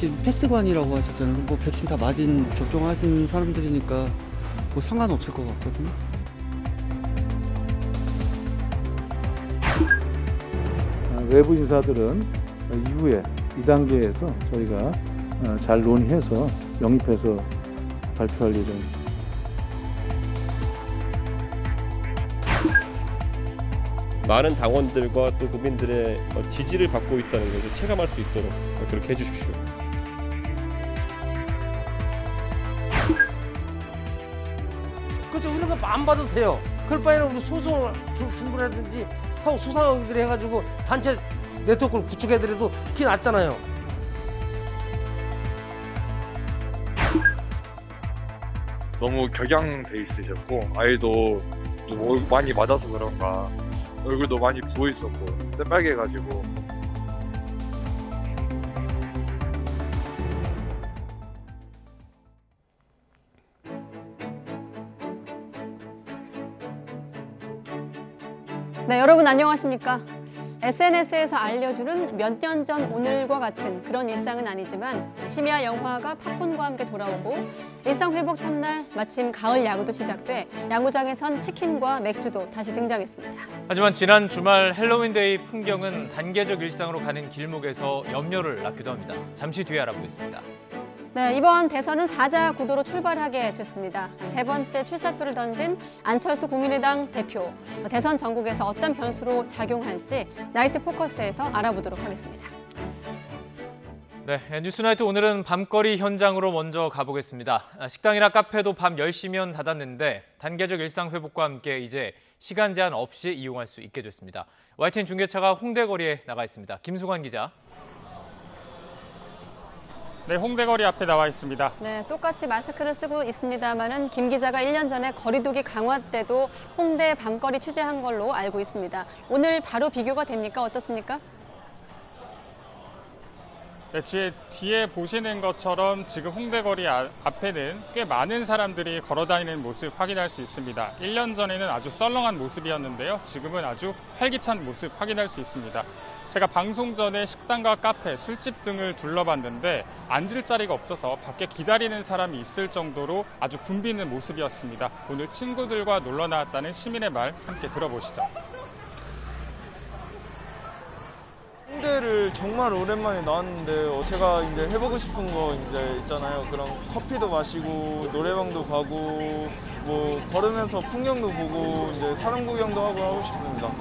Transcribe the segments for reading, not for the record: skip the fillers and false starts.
백신 패스관이라고 하셨잖아요. 뭐 백신 다 맞은 접종하신 사람들이니까 뭐 상관없을 것 같거든요. 외부 인사들은 이후에 2단계에서 저희가 잘 논의해서 영입해서 발표할 예정입니다. 많은 당원들과 또 국민들의 지지를 받고 있다는 것을 체감할 수 있도록 그렇게 해주십시오. 그렇죠. 우리가 안 받아도 돼요. 그럴 바에는 우리 소송을 중분하든지 소상하기들 해가지고 단체 네트워크를 구축해더라도 그게 낫잖아요. 너무 격양돼 있으셨고 아이도 많이 맞아서 그런가 얼굴도 많이 부어 있었고 새빨개가지고 네, 여러분 안녕하십니까? SNS에서 알려주는 몇 년 전 오늘과 같은 그런 일상은 아니지만 심야 영화가 팝콘과 함께 돌아오고 일상 회복 첫날 마침 가을 야구도 시작돼 야구장에선 치킨과 맥주도 다시 등장했습니다. 하지만 지난 주말 헬로윈데이 풍경은 단계적 일상으로 가는 길목에서 염려를 낳기도 합니다. 잠시 뒤에 알아보겠습니다. 네, 이번 대선은 사자 구도로 출발하게 됐습니다. 세 번째 출사표를 던진 안철수 국민의당 대표. 대선 전국에서 어떤 변수로 작용할지 나이트 포커스에서 알아보도록 하겠습니다. 네, 뉴스나이트 오늘은 밤거리 현장으로 먼저 가보겠습니다. 식당이나 카페도 밤 10시면 닫았는데 단계적 일상 회복과 함께 이제 시간 제한 없이 이용할 수 있게 됐습니다. YTN 중계차가 홍대거리에 나가 있습니다. 김수관 기자. 네, 홍대거리 앞에 나와 있습니다. 네, 똑같이 마스크를 쓰고 있습니다만은 김 기자가 1년 전에 거리두기 강화 때도 홍대 밤거리 취재한 걸로 알고 있습니다. 오늘 바로 비교가 됩니까? 어떻습니까? 네, 뒤에 보시는 것처럼 지금 홍대거리 앞에는 꽤 많은 사람들이 걸어다니는 모습 확인할 수 있습니다. 1년 전에는 아주 썰렁한 모습이었는데요. 지금은 아주 활기찬 모습 확인할 수 있습니다. 제가 방송 전에 식당과 카페, 술집 등을 둘러봤는데 앉을 자리가 없어서 밖에 기다리는 사람이 있을 정도로 아주 붐비 있는 모습이었습니다. 오늘 친구들과 놀러 나왔다는 시민의 말 함께 들어보시죠. 홍대를 정말 오랜만에 나왔는데 제가 이제 해보고 싶은 거 이제 있잖아요. 그런 커피도 마시고 노래방도 가고 뭐 걸으면서 풍경도 보고 이제 사람 구경도 하고 싶습니다.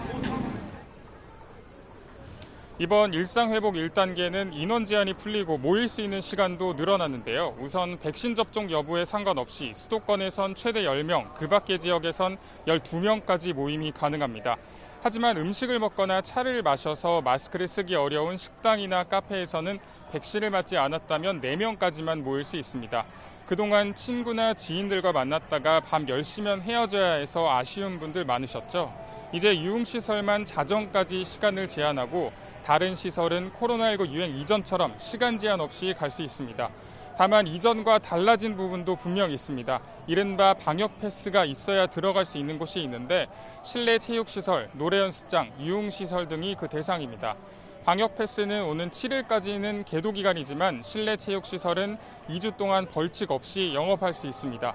이번 일상회복 1단계는 인원 제한이 풀리고 모일 수 있는 시간도 늘어났는데요. 우선 백신 접종 여부에 상관없이 수도권에선 최대 10명, 그 밖의 지역에선 12명까지 모임이 가능합니다. 하지만 음식을 먹거나 차를 마셔서 마스크를 쓰기 어려운 식당이나 카페에서는 백신을 맞지 않았다면 4명까지만 모일 수 있습니다. 그동안 친구나 지인들과 만났다가 밤 10시면 헤어져야 해서 아쉬운 분들 많으셨죠. 이제 유흥시설만 자정까지 시간을 제한하고 다른 시설은 코로나19 유행 이전처럼 시간 제한 없이 갈 수 있습니다. 다만 이전과 달라진 부분도 분명 있습니다. 이른바 방역 패스가 있어야 들어갈 수 있는 곳이 있는데 실내 체육시설, 노래연습장, 유흥시설 등이 그 대상입니다. 방역 패스는 오는 7일까지는 계도 기간이지만 실내 체육시설은 2주 동안 벌칙 없이 영업할 수 있습니다.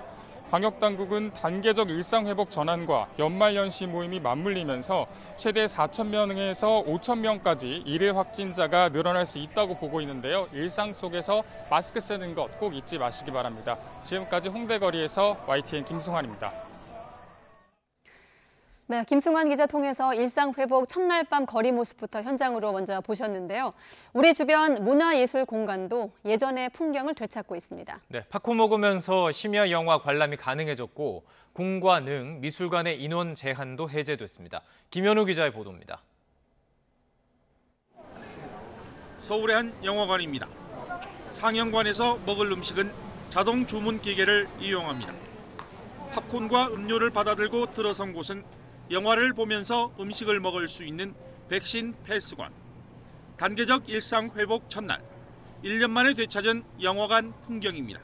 방역당국은 단계적 일상회복 전환과 연말연시 모임이 맞물리면서 최대 4,000명에서 5,000명까지 일일 확진자가 늘어날 수 있다고 보고 있는데요. 일상 속에서 마스크 쓰는 것 꼭 잊지 마시기 바랍니다. 지금까지 홍대거리에서 YTN 김승환입니다. 네, 김승환 기자 통해서 일상 회복 첫날 밤 거리 모습부터 현장으로 먼저 보셨는데요. 우리 주변 문화예술 공간도 예전의 풍경을 되찾고 있습니다. 네, 팝콘 먹으면서 심야 영화 관람이 가능해졌고 궁과 능, 미술관의 인원 제한도 해제됐습니다. 김현우 기자의 보도입니다. 서울의 한 영화관입니다. 상영관에서 먹을 음식은 자동 주문 기계를 이용합니다. 팝콘과 음료를 받아들고 들어선 곳은 영화를 보면서 음식을 먹을 수 있는 백신 패스관. 단계적 일상 회복 첫날, 1년 만에 되찾은 영화관 풍경입니다.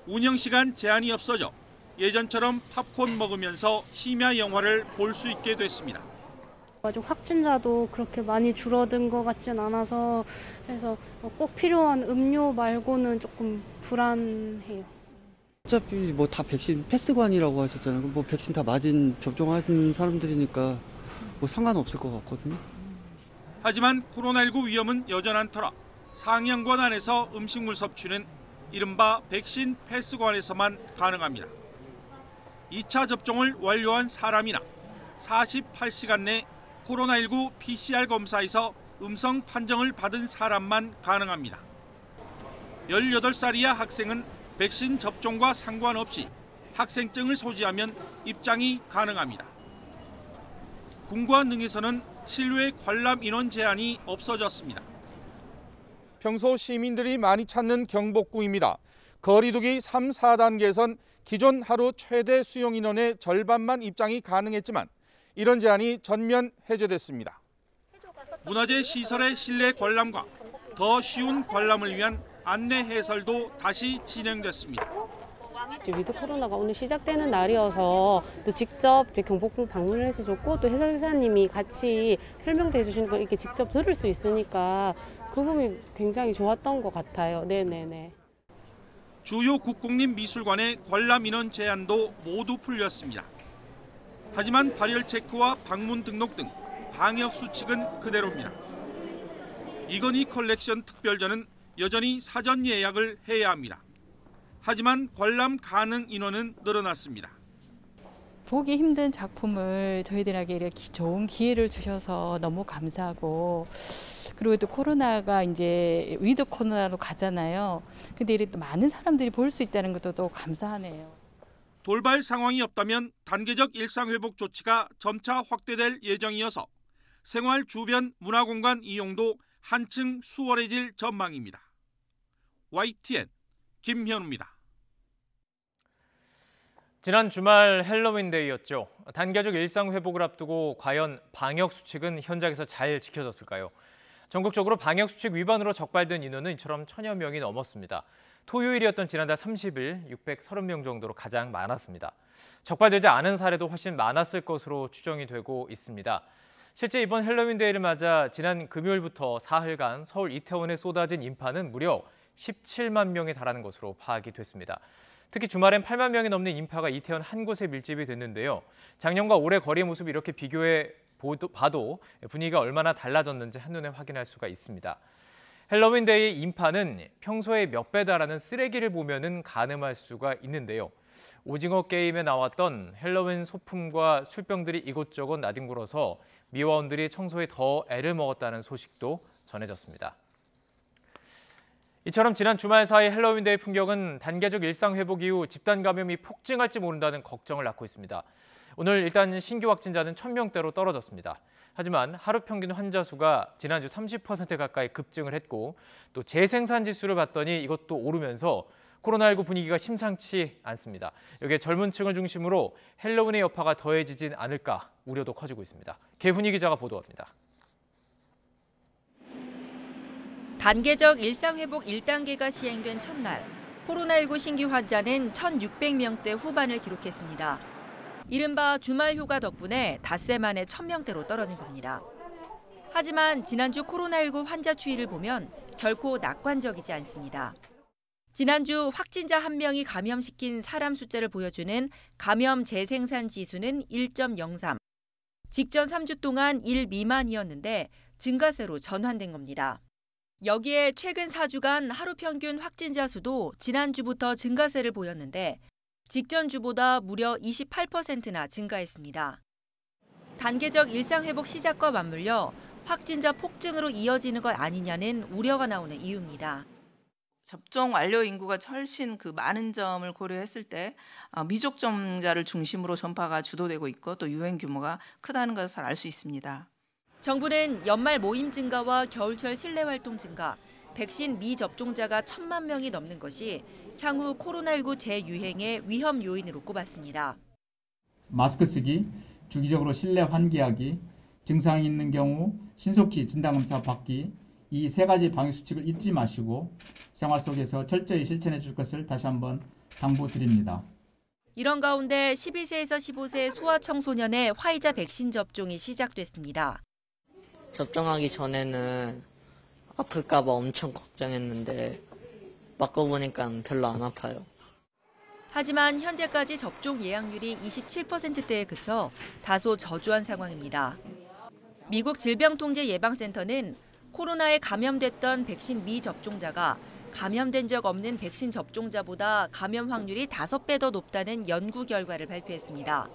운영 시간 제한이 없어져 예전처럼 팝콘 먹으면서 심야 영화를 볼 수 있게 됐습니다. 아직 확진자도 그렇게 많이 줄어든 것 같진 않아서 그래서 꼭 필요한 음료 말고는 조금 불안해요. 어차피 뭐 다 백신 패스관이라고 하셨잖아요. 뭐 백신 다 맞은 접종한 사람들이니까 뭐 상관없을 것 같거든요. 하지만 코로나19 위험은 여전한 터라 상영관 안에서 음식물 섭취는 이른바 백신 패스관에서만 가능합니다. 2차 접종을 완료한 사람이나 48시간 내 코로나19 PCR 검사에서 음성 판정을 받은 사람만 가능합니다. 18살 이하 학생은 백신 접종과 상관없이 학생증을 소지하면 입장이 가능합니다. 군과 능에서는 실외 관람 인원 제한이 없어졌습니다. 평소 시민들이 많이 찾는 경복궁입니다. 거리두기 3, 4단계에선 기존 하루 최대 수용 인원의 절반만 입장이 가능했지만 이런 제한이 전면 해제됐습니다. 문화재 시설의 실내 관람과 더 쉬운 관람을 위한 안내 해설도 다시 진행됐습니다. 위드 코로나가 오늘 시작되는 날이어서 또 직접 경복궁 방문을 해서 좋고 또 해설사님이 같이 설명도 해주시는 걸 이렇게 직접 들을 수 있으니까 그 부분이 굉장히 좋았던 것 같아요. 네네네. 주요 국공립 미술관의 관람 인원 제한도 모두 풀렸습니다. 하지만 발열 체크와 방문 등록 등 방역 수칙은 그대로입니다. 이건희 컬렉션 특별전은 여전히 사전 예약을 해야 합니다. 하지만 관람 가능 인원은 늘어났습니다. 보기 힘든 작품을 저희들에게 이렇게 좋은 기회를 주셔서 너무 감사하고 그리고 또 코로나가 이제 위드 코로나로 가잖아요. 근데 이렇게 또 많은 사람들이 볼 수 있다는 것도 또 감사하네요. 돌발 상황이 없다면 단계적 일상회복 조치가 점차 확대될 예정이어서 생활 주변 문화공간 이용도 한층 수월해질 전망입니다. YTN 김현우입니다. 지난 주말 헬로윈데이였죠. 단계적 일상 회복을 앞두고 과연 방역 수칙은 현장에서 잘 지켜졌을까요? 전국적으로 방역 수칙 위반으로 적발된 인원은 이처럼 1000여 명이 넘었습니다. 토요일이었던 지난달 30일 630명 정도로 가장 많았습니다. 적발되지 않은 사례도 훨씬 많았을 것으로 추정이 되고 있습니다. 실제 이번 헬로윈데이를 맞아 지난 금요일부터 사흘간 서울 이태원에 쏟아진 인파는 무려 17만 명에 달하는 것으로 파악이 됐습니다. 특히 주말엔 8만 명이 넘는 인파가 이태원 한 곳에 밀집이 됐는데요. 작년과 올해 거리의 모습을 이렇게 비교해 봐도 분위기가 얼마나 달라졌는지 한눈에 확인할 수가 있습니다. 헬로윈데이 인파는 평소에 몇 배 달하는 쓰레기를 보면은 가늠할 수가 있는데요. 오징어 게임에 나왔던 헬로윈 소품과 술병들이 이곳저곳 나뒹굴어서 미화원들이 청소에 더 애를 먹었다는 소식도 전해졌습니다. 이처럼 지난 주말 사이 헬로윈데이 풍경은 단계적 일상 회복 이후 집단 감염이 폭증할지 모른다는 걱정을 낳고 있습니다. 오늘 일단 신규 확진자는 1000명대로 떨어졌습니다. 하지만 하루 평균 환자 수가 지난주 30% 가까이 급증을 했고 또 재생산 지수를 봤더니 이것도 오르면서 코로나19 분위기가 심상치 않습니다. 여기에 젊은 층을 중심으로 헬로윈의 여파가 더해지진 않을까 우려도 커지고 있습니다. 개훈이 기자가 보도합니다. 단계적 일상회복 1단계가 시행된 첫날, 코로나19 신규 환자는 1,600명대 후반을 기록했습니다. 이른바 주말 휴가 덕분에 닷새 만에 1000명대로 떨어진 겁니다. 하지만 지난주 코로나19 환자 추이를 보면 결코 낙관적이지 않습니다. 지난주 확진자 1명이 감염시킨 사람 숫자를 보여주는 감염 재생산 지수는 1.03. 직전 3주 동안 1 미만이었는데 증가세로 전환된 겁니다. 여기에 최근 4주간 하루 평균 확진자 수도 지난주부터 증가세를 보였는데 직전 주보다 무려 28%나 증가했습니다. 단계적 일상회복 시작과 맞물려 확진자 폭증으로 이어지는 것 아니냐는 우려가 나오는 이유입니다. 접종 완료 인구가 훨씬 많은 점을 고려했을 때 미접종자를 중심으로 전파가 주도되고 있고 또 유행 규모가 크다는 것을 알 수 있습니다. 정부는 연말 모임 증가와 겨울철 실내 활동 증가, 백신 미접종자가 1000만 명이 넘는 것이 향후 코로나19 재유행의 위험 요인으로 꼽았습니다. 마스크 쓰기, 주기적으로 실내 환기하기, 증상이 있는 경우 신속히 진단검사 받기, 이 세 가지 방역 수칙을 잊지 마시고 생활 속에서 철저히 실천해 줄 것을 다시 한번 당부드립니다. 이런 가운데 12세에서 15세 소아청소년의 화이자 백신 접종이 시작됐습니다. 접종하기 전에는 아플까 봐 엄청 걱정했는데 맞고 보니까 별로 안 아파요. 하지만 현재까지 접종 예약률이 27%대에 그쳐 다소 저조한 상황입니다. 미국 질병통제예방센터는 코로나에 감염됐던 백신 미접종자가 감염된 적 없는 백신 접종자보다 감염 확률이 5배 더 높다는 연구 결과를 발표했습니다.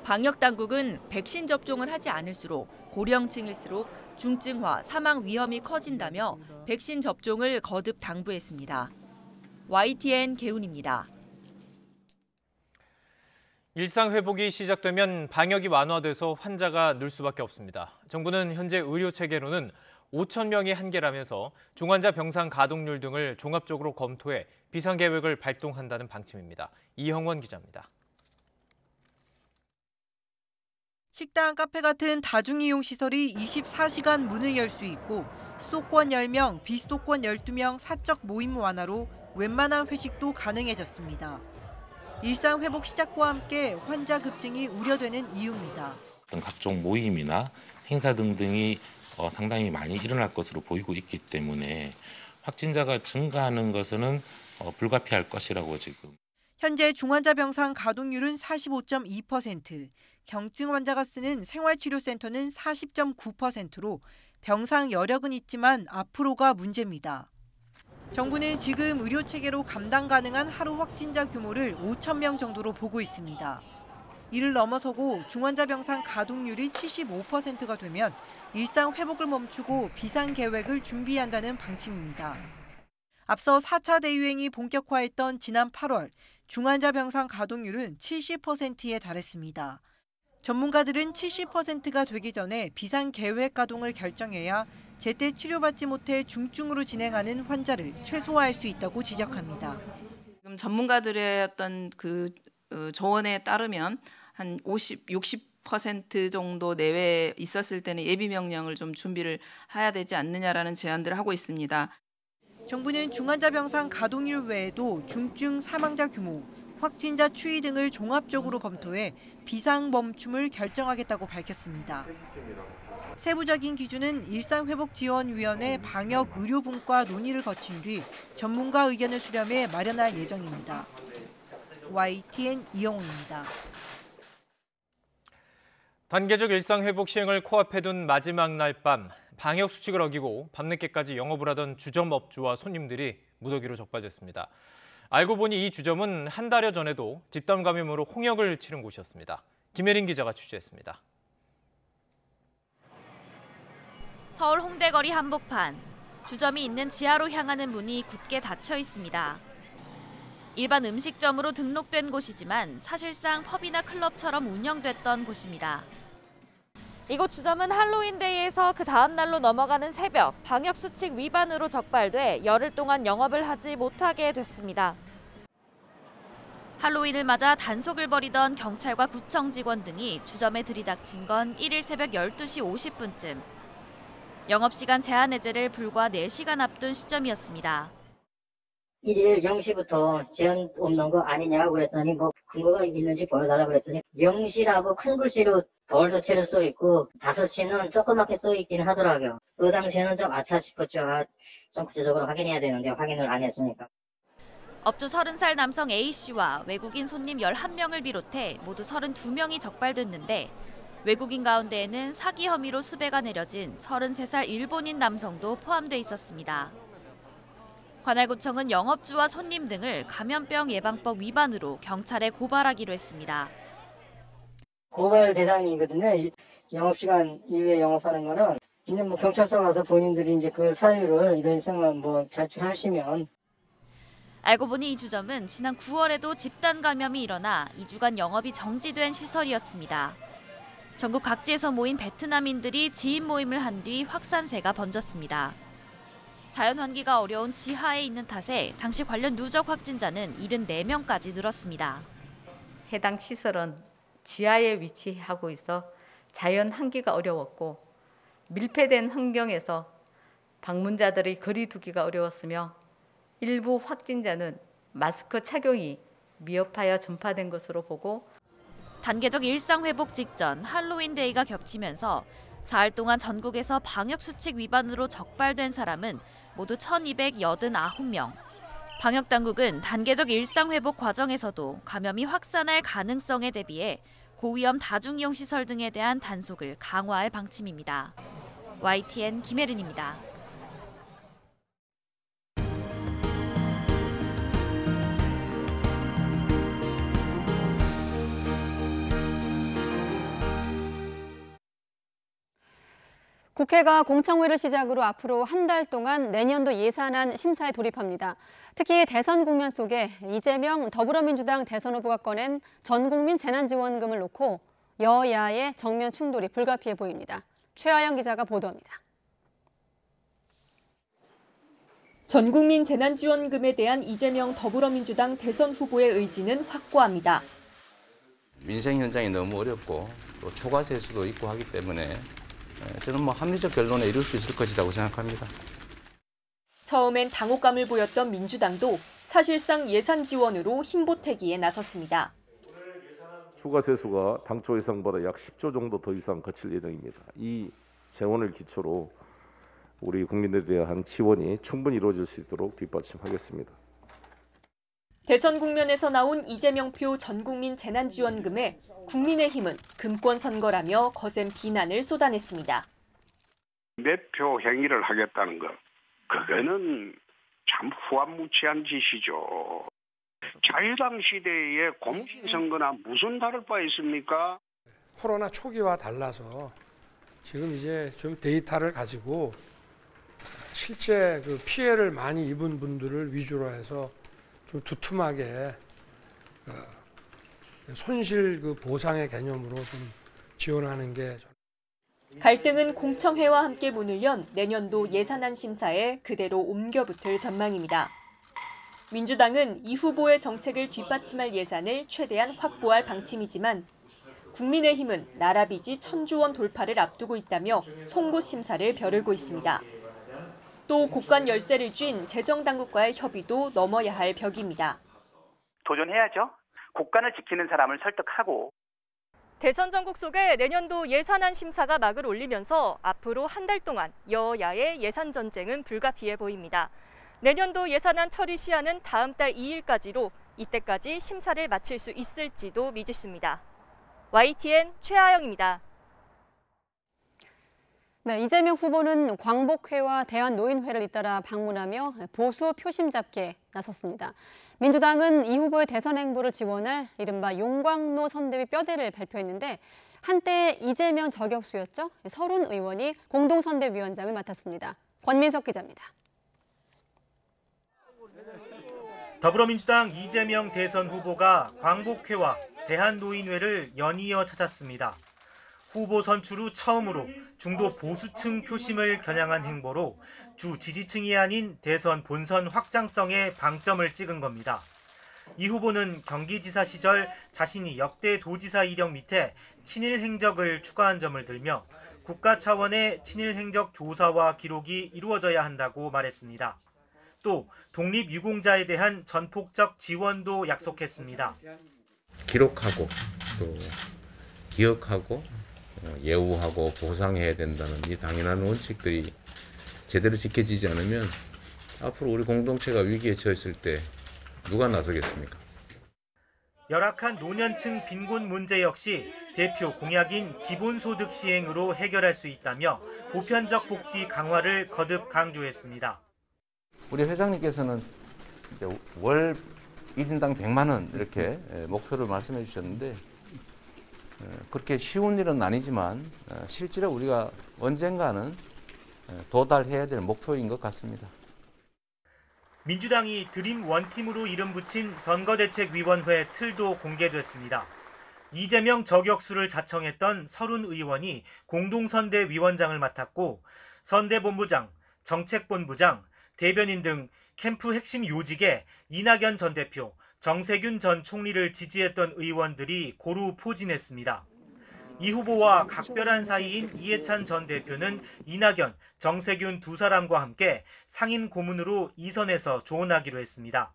방역당국은 백신 접종을 하지 않을수록 고령층일수록 중증화, 사망 위험이 커진다며 백신 접종을 거듭 당부했습니다. YTN 개훈입니다. 일상 회복이 시작되면 방역이 완화돼서 환자가 늘 수밖에 없습니다. 정부는 현재 의료 체계로는 5천 명이 한계라면서 중환자 병상 가동률 등을 종합적으로 검토해 비상계획을 발동한다는 방침입니다. 이형원 기자입니다. 식당, 카페 같은 다중이용 시설이 24시간 문을 열 수 있고 수도권 10명, 비수도권 12명 사적 모임 완화로 웬만한 회식도 가능해졌습니다. 일상 회복 시작과 함께 환자 급증이 우려되는 이유입니다. 각종 모임이나 행사 등등이 상당히 많이 일어날 것으로 보이고 있기 때문에 확진자가 증가하는 것은 불가피할 것이라고 지금. 현재 중환자 병상 가동률은 45.2%, 경증 환자가 쓰는 생활치료센터는 40.9%로 병상 여력은 있지만 앞으로가 문제입니다. 정부는 지금 의료체계로 감당 가능한 하루 확진자 규모를 5천 명 정도로 보고 있습니다. 이를 넘어서고 중환자 병상 가동률이 75%가 되면 일상 회복을 멈추고 비상계획을 준비한다는 방침입니다. 앞서 4차 대유행이 본격화했던 지난 8월 중환자 병상 가동률은 70%에 달했습니다. 전문가들은 70%가 되기 전에 비상계획 가동을 결정해야 제때 치료받지 못해 중증으로 진행하는 환자를 최소화할 수 있다고 지적합니다. 지금 전문가들의 어떤 그 조언에 따르면 한 60% 정도 내외에 있었을 때는 예비 명령을 좀 준비를 해야 되지 않느냐라는 제안들을 하고 있습니다. 정부는 중환자 병상 가동률 외에도 중증 사망자 규모, 확진자 추이 등을 종합적으로 검토해 비상 멈춤을 결정하겠다고 밝혔습니다. 세부적인 기준은 일상회복지원위원회 방역의료분과 논의를 거친 뒤 전문가 의견을 수렴해 마련할 예정입니다. YTN 이영훈입니다. 단계적 일상회복 시행을 코앞에 둔 마지막 날 밤, 방역 수칙을 어기고 밤늦게까지 영업을 하던 주점업주와 손님들이 무더기로 적발됐습니다. 알고 보니 이 주점은 한 달여 전에도 집단 감염으로 홍역을 치른 곳이었습니다. 김혜린 기자가 취재했습니다. 서울 홍대거리 한복판, 주점이 있는 지하로 향하는 문이 굳게 닫혀 있습니다. 일반 음식점으로 등록된 곳이지만 사실상 펍이나 클럽처럼 운영됐던 곳입니다. 이곳 주점은 할로윈데이에서 그 다음 날로 넘어가는 새벽 방역수칙 위반으로 적발돼 열흘 동안 영업을 하지 못하게 됐습니다. 할로윈을 맞아 단속을 벌이던 경찰과 구청 직원 등이 주점에 들이닥친 건 1일 새벽 12시 50분쯤. 영업시간 제한 해제를 불과 4시간 앞둔 시점이었습니다. 1일 0시부터 제한 없는 거 아니냐고 그랬더니 뭐 근거가 있는지 보여달라고 그랬더니 0시라고 큰 글씨로 돌도체로 써 있고 5시는 조그맣게 써 있긴 하더라고요. 그 당시에는 좀 아차 싶었죠. 좀 구체적으로 확인해야 되는데 확인을 안 했으니까. 업주 30살 남성 A씨와 외국인 손님 11명을 비롯해 모두 32명이 적발됐는데 외국인 가운데에는 사기 혐의로 수배가 내려진 33살 일본인 남성도 포함돼 있었습니다. 관할구청은 영업주와 손님 등을 감염병 예방법 위반으로 경찰에 고발하기로 했습니다. 고발 대상이거든요. 영업시간 이후에 영업하는 거는 이제 뭐 경찰서 가서 본인들이 이제 그 사유를 이런 생각 뭐 자출하시면. 알고 보니 이 주점은 지난 9월에도 집단 감염이 일어나 2주간 영업이 정지된 시설이었습니다. 전국 각지에서 모인 베트남인들이 지인 모임을 한 뒤 확산세가 번졌습니다. 자연 환기가 어려운 지하에 있는 탓에 당시 관련 누적 확진자는 74명까지 늘었습니다. 해당 시설은 지하에 위치하고 있어 자연 환기가 어려웠고 밀폐된 환경에서 방문자들의 거리 두기가 어려웠으며 일부 확진자는 마스크 착용이 미흡하여 전파된 것으로 보고 단계적 일상회복 직전 할로윈데이가 겹치면서 사흘 동안 전국에서 방역수칙 위반으로 적발된 사람은 모두 1,289명. 방역당국은 단계적 일상회복 과정에서도 감염이 확산할 가능성에 대비해 고위험 다중이용시설 등에 대한 단속을 강화할 방침입니다. YTN 김혜린입니다. 국회가 공청회를 시작으로 앞으로 한 달 동안 내년도 예산안 심사에 돌입합니다. 특히 대선 국면 속에 이재명 더불어민주당 대선 후보가 꺼낸 전국민 재난지원금을 놓고 여야의 정면 충돌이 불가피해 보입니다. 최하영 기자가 보도합니다. 전국민 재난지원금에 대한 이재명 더불어민주당 대선 후보의 의지는 확고합니다. 민생 현장이 너무 어렵고 또 초과 세수도 있고 하기 때문에 저는 합리적 결론에 이룰 수 있을 것이라고 생각합니다. 처음엔 당혹감을 보였던 민주당도 사실상 예산 지원으로 힘보태기에 나섰습니다. 추가 세수가 당초 예상보다 약 10조 정도 더 이상 거칠 예정입니다. 이 재원을 기초로 우리 국민들에 대한 지원이 충분히 이루어질 수 있도록 뒷받침하겠습니다. 대선 국면에서 나온 이재명표 전국민 재난지원금에 국민의힘은 금권 선거라며 거센 비난을 쏟아냈습니다. 매표 행위를 하겠다는 것, 그거는 참 후한무치한 짓이죠. 자유당 시대의 공신선거나 무슨 다를 바 있습니까? 코로나 초기와 달라서 지금 이제 좀 데이터를 가지고 실제 그 피해를 많이 입은 분들을 위주로 해서 좀 두툼하게 손실 그 보상의 개념으로 좀 지원하는 게. 갈등은 공청회와 함께 문을 연 내년도 예산안 심사에 그대로 옮겨붙을 전망입니다. 민주당은 이 후보의 정책을 뒷받침할 예산을 최대한 확보할 방침이지만 국민의힘은 나라 빚이 1,000조 원 돌파를 앞두고 있다며 송곳 심사를 벼르고 있습니다. 또 국간 열쇠를 쥔 재정당국과의 협의도 넘어야 할 벽입니다. 도전해야죠. 국간을 지키는 사람을 설득하고. 대선 전국 속에 내년도 예산안 심사가 막을 올리면서 앞으로 한 달 동안 여야의 예산 전쟁은 불가피해 보입니다. 내년도 예산안 처리 시한은 다음 달 2일까지로 이때까지 심사를 마칠 수 있을지도 미지수입니다. YTN 최하영입니다. 네, 이재명 후보는 광복회와 대한노인회를 잇따라 방문하며 보수 표심 잡기에 나섰습니다. 민주당은 이 후보의 대선 행보를 지원할 이른바 용광로 선대위 뼈대를 발표했는데 한때 이재명 저격수였죠. 서른 의원이 공동선대위원장을 맡았습니다. 권민석 기자입니다. 더불어민주당 이재명 대선 후보가 광복회와 대한노인회를 연이어 찾았습니다. 후보 선출 후 처음으로 중도 보수층 표심을 겨냥한 행보로 주 지지층이 아닌 대선 본선 확장성에 방점을 찍은 겁니다. 이 후보는 경기지사 시절 자신이 역대 도지사 이력 밑에 친일 행적을 추가한 점을 들며 국가 차원의 친일 행적 조사와 기록이 이루어져야 한다고 말했습니다. 또 독립유공자에 대한 전폭적 지원도 약속했습니다. 기록하고 또 기억하고 예우하고 보상해야 된다는 이 당연한 원칙들이 제대로 지켜지지 않으면 앞으로 우리 공동체가 위기에 처했을 때 누가 나서겠습니까? 열악한 노년층 빈곤 문제 역시 대표 공약인 기본소득 시행으로 해결할 수 있다며 보편적 복지 강화를 거듭 강조했습니다. 우리 회장님께서는 월 1인당 100만 원 이렇게 목표를 말씀해 주셨는데 그렇게 쉬운 일은 아니지만 실제로 우리가 언젠가는 도달해야 될 목표인 것 같습니다. 민주당이 드림 원팀으로 이름 붙인 선거대책위원회 틀도 공개됐습니다. 이재명 저격수를 자청했던 서른 의원이 공동선대위원장을 맡았고 선대본부장, 정책본부장, 대변인 등 캠프 핵심 요직에 이낙연 전 대표, 정세균 전 총리를 지지했던 의원들이 고루 포진했습니다. 이 후보와 각별한 사이인 이해찬 전 대표는 이낙연, 정세균 두 사람과 함께 상임 고문으로 이선에서 조언하기로 했습니다.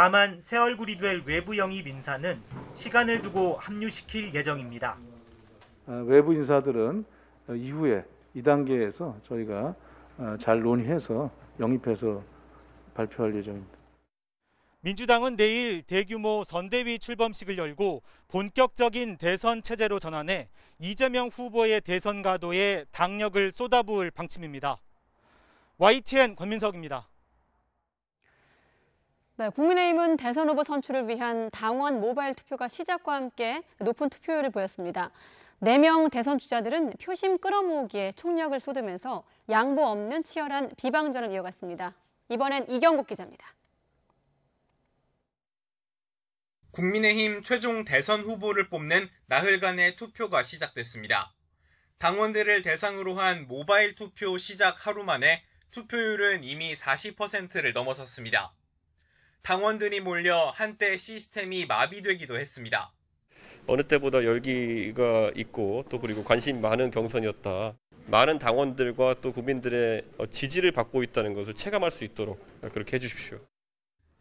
다만 새 얼굴이 될 외부 영입 인사는 시간을 두고 합류시킬 예정입니다. 외부 인사들은 이후에 2단계에서 저희가 잘 논의해서 영입해서 발표할 예정입니다. 민주당은 내일 대규모 선대위 출범식을 열고 본격적인 대선 체제로 전환해 이재명 후보의 대선 가도에 당력을 쏟아부을 방침입니다. YTN 권민석입니다. 네, 국민의힘은 대선 후보 선출을 위한 당원 모바일 투표가 시작과 함께 높은 투표율을 보였습니다. 4명 대선 주자들은 표심 끌어모으기에 총력을 쏟으면서 양보 없는 치열한 비방전을 이어갔습니다. 이번엔 이경국 기자입니다. 국민의힘 최종 대선 후보를 뽑는 나흘간의 투표가 시작됐습니다. 당원들을 대상으로 한 모바일 투표 시작 하루 만에 투표율은 이미 40%를 넘어섰습니다. 당원들이 몰려 한때 시스템이 마비되기도 했습니다. 어느 때보다 열기가 있고 또 그리고 관심 많은 경선이었다. 많은 당원들과 또 국민들의 지지를 받고 있다는 것을 체감할 수 있도록 그렇게 해주십시오.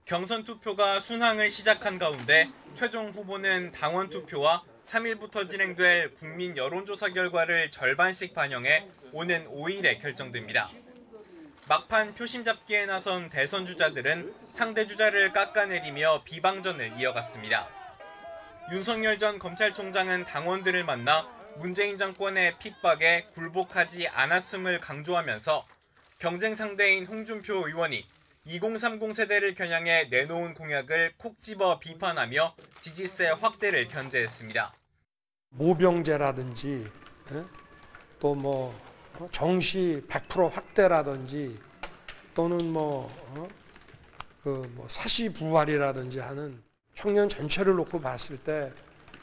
경선 투표가 순항을 시작한 가운데 최종 후보는 당원 투표와 3일부터 진행될 국민 여론조사 결과를 절반씩 반영해 오는 5일에 결정됩니다. 막판 표심 잡기에 나선 대선 주자들은 상대 주자를 깎아내리며 비방전을 이어갔습니다. 윤석열 전 검찰총장은 당원들을 만나 문재인 정권의 핍박에 굴복하지 않았음을 강조하면서 경쟁 상대인 홍준표 의원이 2030 세대를 겨냥해 내놓은 공약을 콕 집어 비판하며 지지세 확대를 견제했습니다. 모병제라든지 또 뭐 정시 100% 확대라든지 또는 사시 부활이라든지 하는 청년 전체를 놓고 봤을 때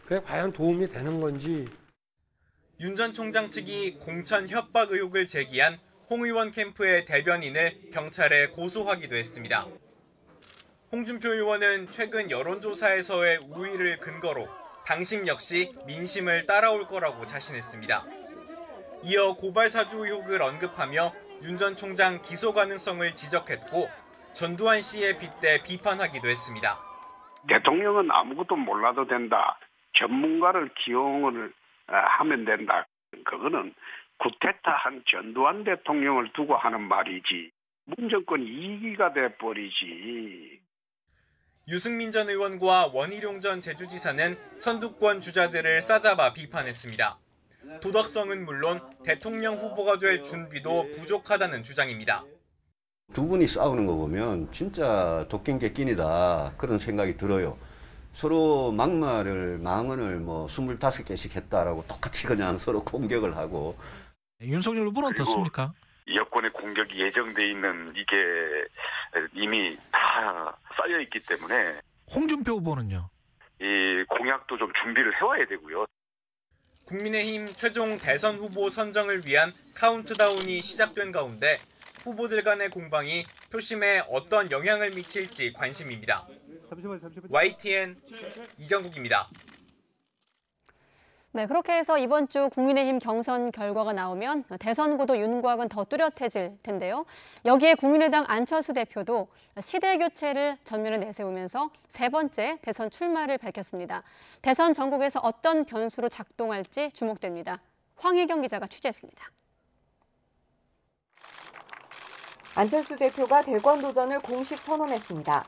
그게 과연 도움이 되는 건지. 윤 전 총장 측이 공천 협박 의혹을 제기한 홍 의원 캠프의 대변인을 경찰에 고소하기도 했습니다. 홍준표 의원은 최근 여론조사에서의 우위를 근거로 당심 역시 민심을 따라올 거라고 자신했습니다. 이어 고발 사주 의혹을 언급하며 윤 전 총장 기소 가능성을 지적했고 전두환 씨에 빗대 비판하기도 했습니다. 대통령은 아무것도 몰라도 된다. 전문가를 기용을 하면 된다. 그거는 구테타한 전두환 대통령을 두고 하는 말이지. 문 정권 2기가 돼버리지. 유승민 전 의원과 원희룡 전 제주지사는 선두권 주자들을 싸잡아 비판했습니다. 도덕성은 물론 대통령 후보가 될 준비도 부족하다는 주장입니다. 두 분이 싸우는 거 보면 진짜 도끼인게 낀이다 그런 생각이 들어요. 서로 막말을 망언을 25개씩 했다라고 똑같이 그냥 서로 공격을 하고. 윤석열 후보는 어떻습니까? 여권의 공격이 예정돼 있는 이게 이미 다 쌓여 있기 때문에. 홍준표 후보는요? 이 공약도 좀 준비를 해와야 되고요. 국민의힘 최종 대선 후보 선정을 위한 카운트다운이 시작된 가운데 후보들 간의 공방이 표심에 어떤 영향을 미칠지 관심입니다. YTN 이경국입니다. 네, 그렇게 해서 이번 주 국민의힘 경선 결과가 나오면 대선 구도 윤곽은 더 뚜렷해질 텐데요. 여기에 국민의당 안철수 대표도 시대 교체를 전면에 내세우면서 3번째 대선 출마를 밝혔습니다. 대선 전국에서 어떤 변수로 작동할지 주목됩니다. 황희경 기자가 취재했습니다. 안철수 대표가 대권 도전을 공식 선언했습니다.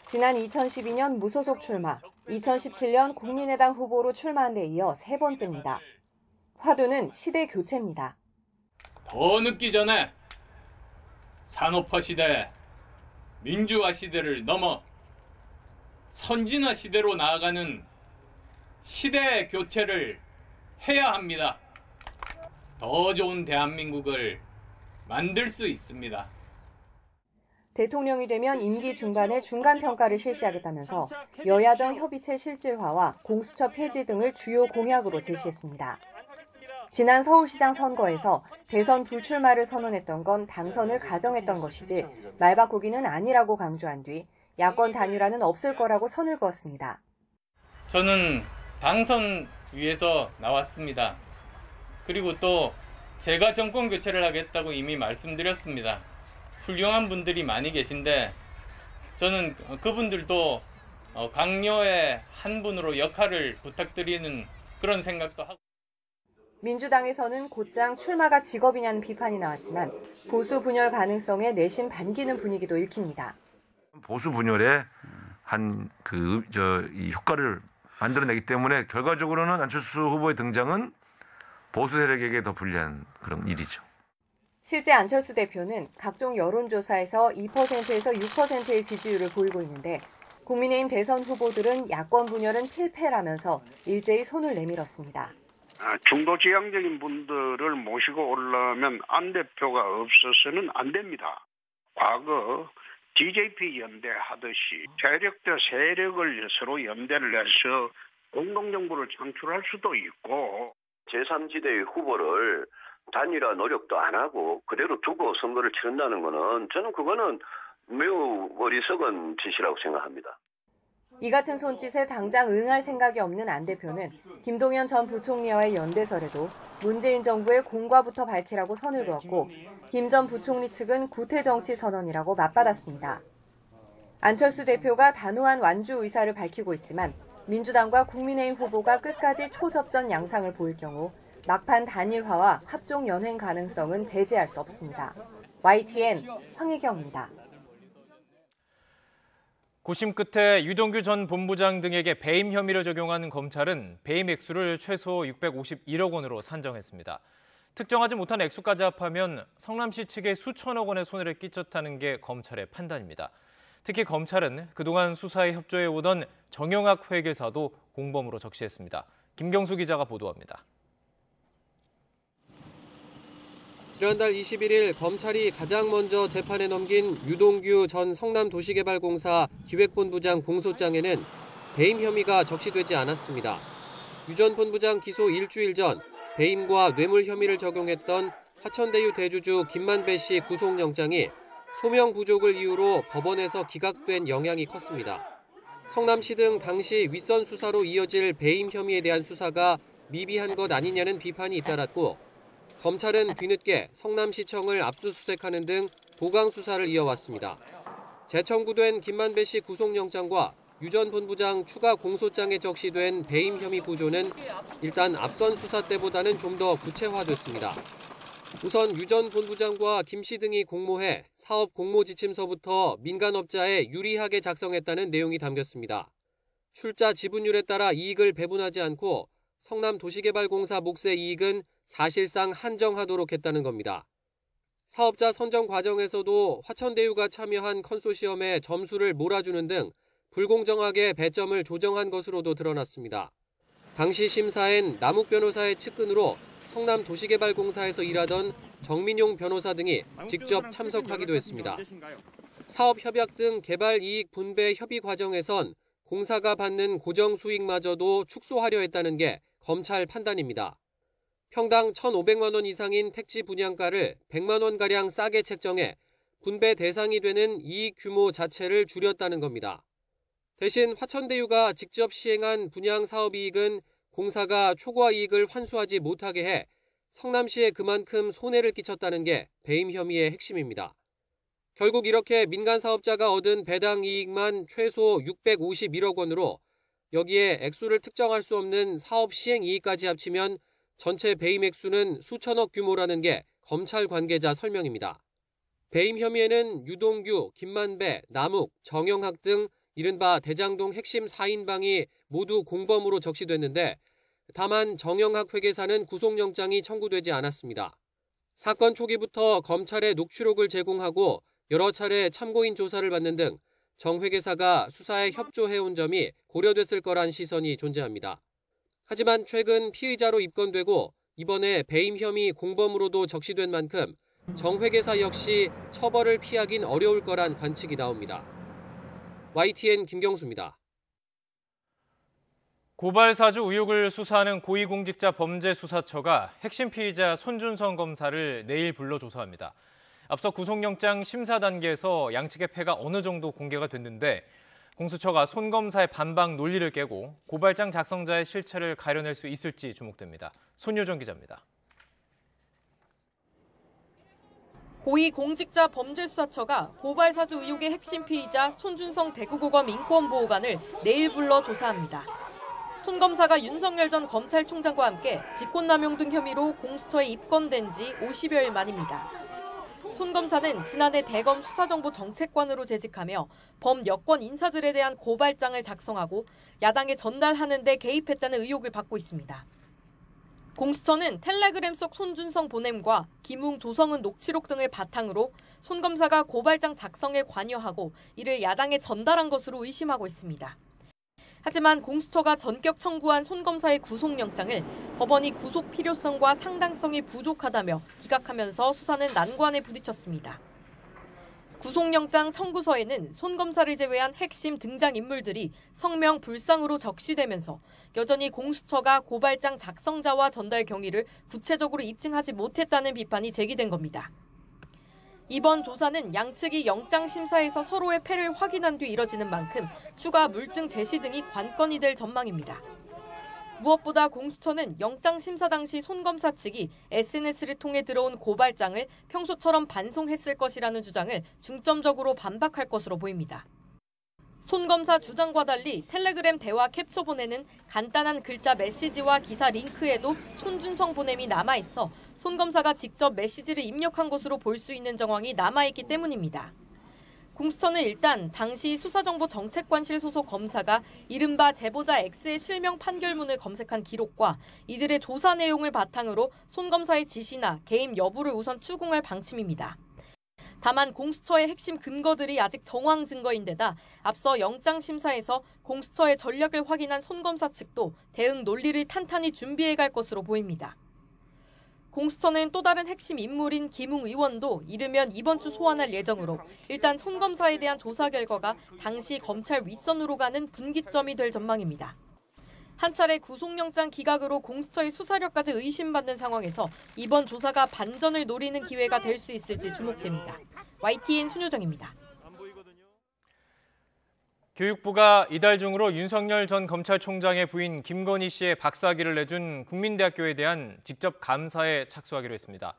지난 2012년 무소속 출마, 2017년 국민의당 후보로 출마한 데 이어 3번째입니다. 화두는 시대 교체입니다. 더 늦기 전에 산업화 시대, 민주화 시대를 넘어 선진화 시대로 나아가는 시대 교체를 해야 합니다. 더 좋은 대한민국을 만들 수 있습니다. 대통령이 되면 임기 중간에 중간평가를 실시하겠다면서 여야정 협의체 실질화와 공수처 폐지 등을 주요 공약으로 제시했습니다. 지난 서울시장 선거에서 대선 불출마를 선언했던 건 당선을 가정했던 것이지 말바꾸기는 아니라고 강조한 뒤 야권 단일화는 없을 거라고 선을 그었습니다. 저는 당선 위해서 나왔습니다. 그리고 또 제가 정권 교체를 하겠다고 이미 말씀드렸습니다. 훌륭한 분들이 많이 계신데 저는 그분들도 강요의 한 분으로 역할을 부탁드리는 그런 생각도 하고. 민주당에서는 곧장 출마가 직업이냐는 비판이 나왔지만 보수 분열 가능성에 내심 반기는 분위기도 읽힙니다. 보수 분열에 이 효과를 만들어내기 때문에 결과적으로는 안철수 후보의 등장은 보수 세력에게 더 불리한 그런 일이죠. 실제 안철수 대표는 각종 여론조사에서 2%에서 6%의 지지율을 보이고 있는데 국민의힘 대선 후보들은 야권 분열은 필패라면서 일제히 손을 내밀었습니다. 중도 지향적인 분들을 모시고 오려면 안 대표가 없어서는 안 됩니다. 과거 DJP 연대하듯이 세력 대 세력을 서로 연대를 해서 공동정부를 창출할 수도 있고 제3지대의 후보를 단일화 노력도 안 하고 그대로 두고 선거를 치른다는 거는 저는 그거는 매우 어리석은 짓이라고 생각합니다. 이 같은 손짓에 당장 응할 생각이 없는 안 대표는 김동연 전 부총리와의 연대설에도 문재인 정부의 공과부터 밝히라고 선을 그었고 김 전 부총리 측은 구태 정치 선언이라고 맞받았습니다. 안철수 대표가 단호한 완주 의사를 밝히고 있지만 민주당과 국민의힘 후보가 끝까지 초접전 양상을 보일 경우 막판 단일화와 합종 연행 가능성은 배제할 수 없습니다. YTN 황혜경입니다. 고심 끝에 유동규 전 본부장 등에게 배임 혐의를 적용한 검찰은 배임 액수를 최소 651억 원으로 산정했습니다. 특정하지 못한 액수까지 합하면 성남시 측에 수천억 원의 손해를 끼쳤다는 게 검찰의 판단입니다. 특히 검찰은 그동안 수사에 협조해오던 정영학 회계사도 공범으로 적시했습니다. 김경수 기자가 보도합니다. 지난달 21일 검찰이 가장 먼저 재판에 넘긴 유동규 전 성남도시개발공사 기획본부장 공소장에는 배임 혐의가 적시되지 않았습니다. 유 전 본부장 기소 일주일 전 배임과 뇌물 혐의를 적용했던 화천대유 대주주 김만배 씨 구속영장이 소명 부족을 이유로 법원에서 기각된 영향이 컸습니다. 성남시 등 당시 윗선 수사로 이어질 배임 혐의에 대한 수사가 미비한 것 아니냐는 비판이 잇따랐고 검찰은 뒤늦게 성남시청을 압수수색하는 등 보강 수사를 이어왔습니다. 재청구된 김만배 씨 구속영장과 유 전 본부장 추가 공소장에 적시된 배임 혐의 구조는 일단 앞선 수사 때보다는 좀 더 구체화됐습니다. 우선 유 전 본부장과 김 씨 등이 공모해 사업 공모 지침서부터 민간업자에 유리하게 작성했다는 내용이 담겼습니다. 출자 지분율에 따라 이익을 배분하지 않고 성남도시개발공사 몫의 이익은 사실상 한정하도록 했다는 겁니다. 사업자 선정 과정에서도 화천대유가 참여한 컨소시엄에 점수를 몰아주는 등 불공정하게 배점을 조정한 것으로도 드러났습니다. 당시 심사엔 남욱 변호사의 측근으로 성남도시개발공사에서 일하던 정민용 변호사 등이 직접 참석하기도 했습니다. 사업협약 등 개발이익 분배 협의 과정에선 공사가 받는 고정수익마저도 축소하려 했다는 게 검찰 판단입니다. 평당 1,500만 원 이상인 택지 분양가를 100만 원가량 싸게 책정해 분배 대상이 되는 이익 규모 자체를 줄였다는 겁니다. 대신 화천대유가 직접 시행한 분양 사업이익은 공사가 초과 이익을 환수하지 못하게 해 성남시에 그만큼 손해를 끼쳤다는 게 배임 혐의의 핵심입니다. 결국 이렇게 민간 사업자가 얻은 배당 이익만 최소 651억 원으로 여기에 액수를 특정할 수 없는 사업 시행 이익까지 합치면 전체 배임 액수는 수천억 규모라는 게 검찰 관계자 설명입니다. 배임 혐의에는 유동규, 김만배, 남욱, 정영학 등 이른바 대장동 핵심 4인방이 모두 공범으로 적시됐는데 다만 정영학 회계사는 구속영장이 청구되지 않았습니다. 사건 초기부터 검찰에 녹취록을 제공하고 여러 차례 참고인 조사를 받는 등 정 회계사가 수사에 협조해온 점이 고려됐을 거란 시선이 존재합니다. 하지만 최근 피의자로 입건되고 이번에 배임 혐의 공범으로도 적시된 만큼 정 회계사 역시 처벌을 피하긴 어려울 거란 관측이 나옵니다. YTN 김경수입니다. 고발사주 의혹을 수사하는 고위공직자범죄수사처가 핵심 피의자 손준성 검사를 내일 불러 조사합니다. 앞서 구속영장 심사 단계에서 양측의 패가 어느 정도 공개가 됐는데 공수처가 손 검사의 반박 논리를 깨고 고발장 작성자의 실체를 가려낼 수 있을지 주목됩니다. 손효정 기자입니다. 고위공직자 범죄수사처가 고발 사주 의혹의 핵심 피의자 손준성 대구고검 인권보호관을 내일 불러 조사합니다. 손 검사가 윤석열 전 검찰총장과 함께 직권남용 등 혐의로 공수처에 입건된 지 50여일 만입니다. 손 검사는 지난해 대검 수사정보정책관으로 재직하며 범여권 인사들에 대한 고발장을 작성하고 야당에 전달하는 데 개입했다는 의혹을 받고 있습니다. 공수처는 텔레그램 속 손준성 보냄과 김웅, 조성은 녹취록 등을 바탕으로 손 검사가 고발장 작성에 관여하고 이를 야당에 전달한 것으로 의심하고 있습니다. 하지만 공수처가 전격 청구한 손 검사의 구속영장을 법원이 구속 필요성과 상당성이 부족하다며 기각하면서 수사는 난관에 부딪혔습니다. 구속영장 청구서에는 손 검사를 제외한 핵심 등장인물들이 성명 불상으로 적시되면서 여전히 공수처가 고발장 작성자와 전달 경위를 구체적으로 입증하지 못했다는 비판이 제기된 겁니다. 이번 조사는 양측이 영장심사에서 서로의 패를 확인한 뒤 이뤄지는 만큼 추가 물증 제시 등이 관건이 될 전망입니다. 무엇보다 공수처는 영장심사 당시 손 검사 측이 SNS를 통해 들어온 고발장을 평소처럼 반송했을 것이라는 주장을 중점적으로 반박할 것으로 보입니다. 손 검사 주장과 달리 텔레그램 대화 캡처 본에는 간단한 글자 메시지와 기사 링크에도 손준성 보냄이 남아있어 손 검사가 직접 메시지를 입력한 것으로 볼 수 있는 정황이 남아있기 때문입니다. 공수처는 일단 당시 수사정보정책관실 소속 검사가 이른바 제보자 X의 실명 판결문을 검색한 기록과 이들의 조사 내용을 바탕으로 손 검사의 지시나 개임 여부를 우선 추궁할 방침입니다. 다만 공수처의 핵심 근거들이 아직 정황 증거인데다 앞서 영장심사에서 공수처의 전략을 확인한 손 검사 측도 대응 논리를 탄탄히 준비해 갈 것으로 보입니다. 공수처는 또 다른 핵심 인물인 김웅 의원도 이르면 이번 주 소환할 예정으로 일단 손 검사에 대한 조사 결과가 당시 검찰 윗선으로 가는 분기점이 될 전망입니다. 한 차례 구속영장 기각으로 공수처의 수사력까지 의심받는 상황에서 이번 조사가 반전을 노리는 기회가 될 수 있을지 주목됩니다. YTN 손효정입니다. 교육부가 이달 중으로 윤석열 전 검찰총장의 부인 김건희 씨의 박사학위를 내준 국민대학교에 대한 직접 감사에 착수하기로 했습니다.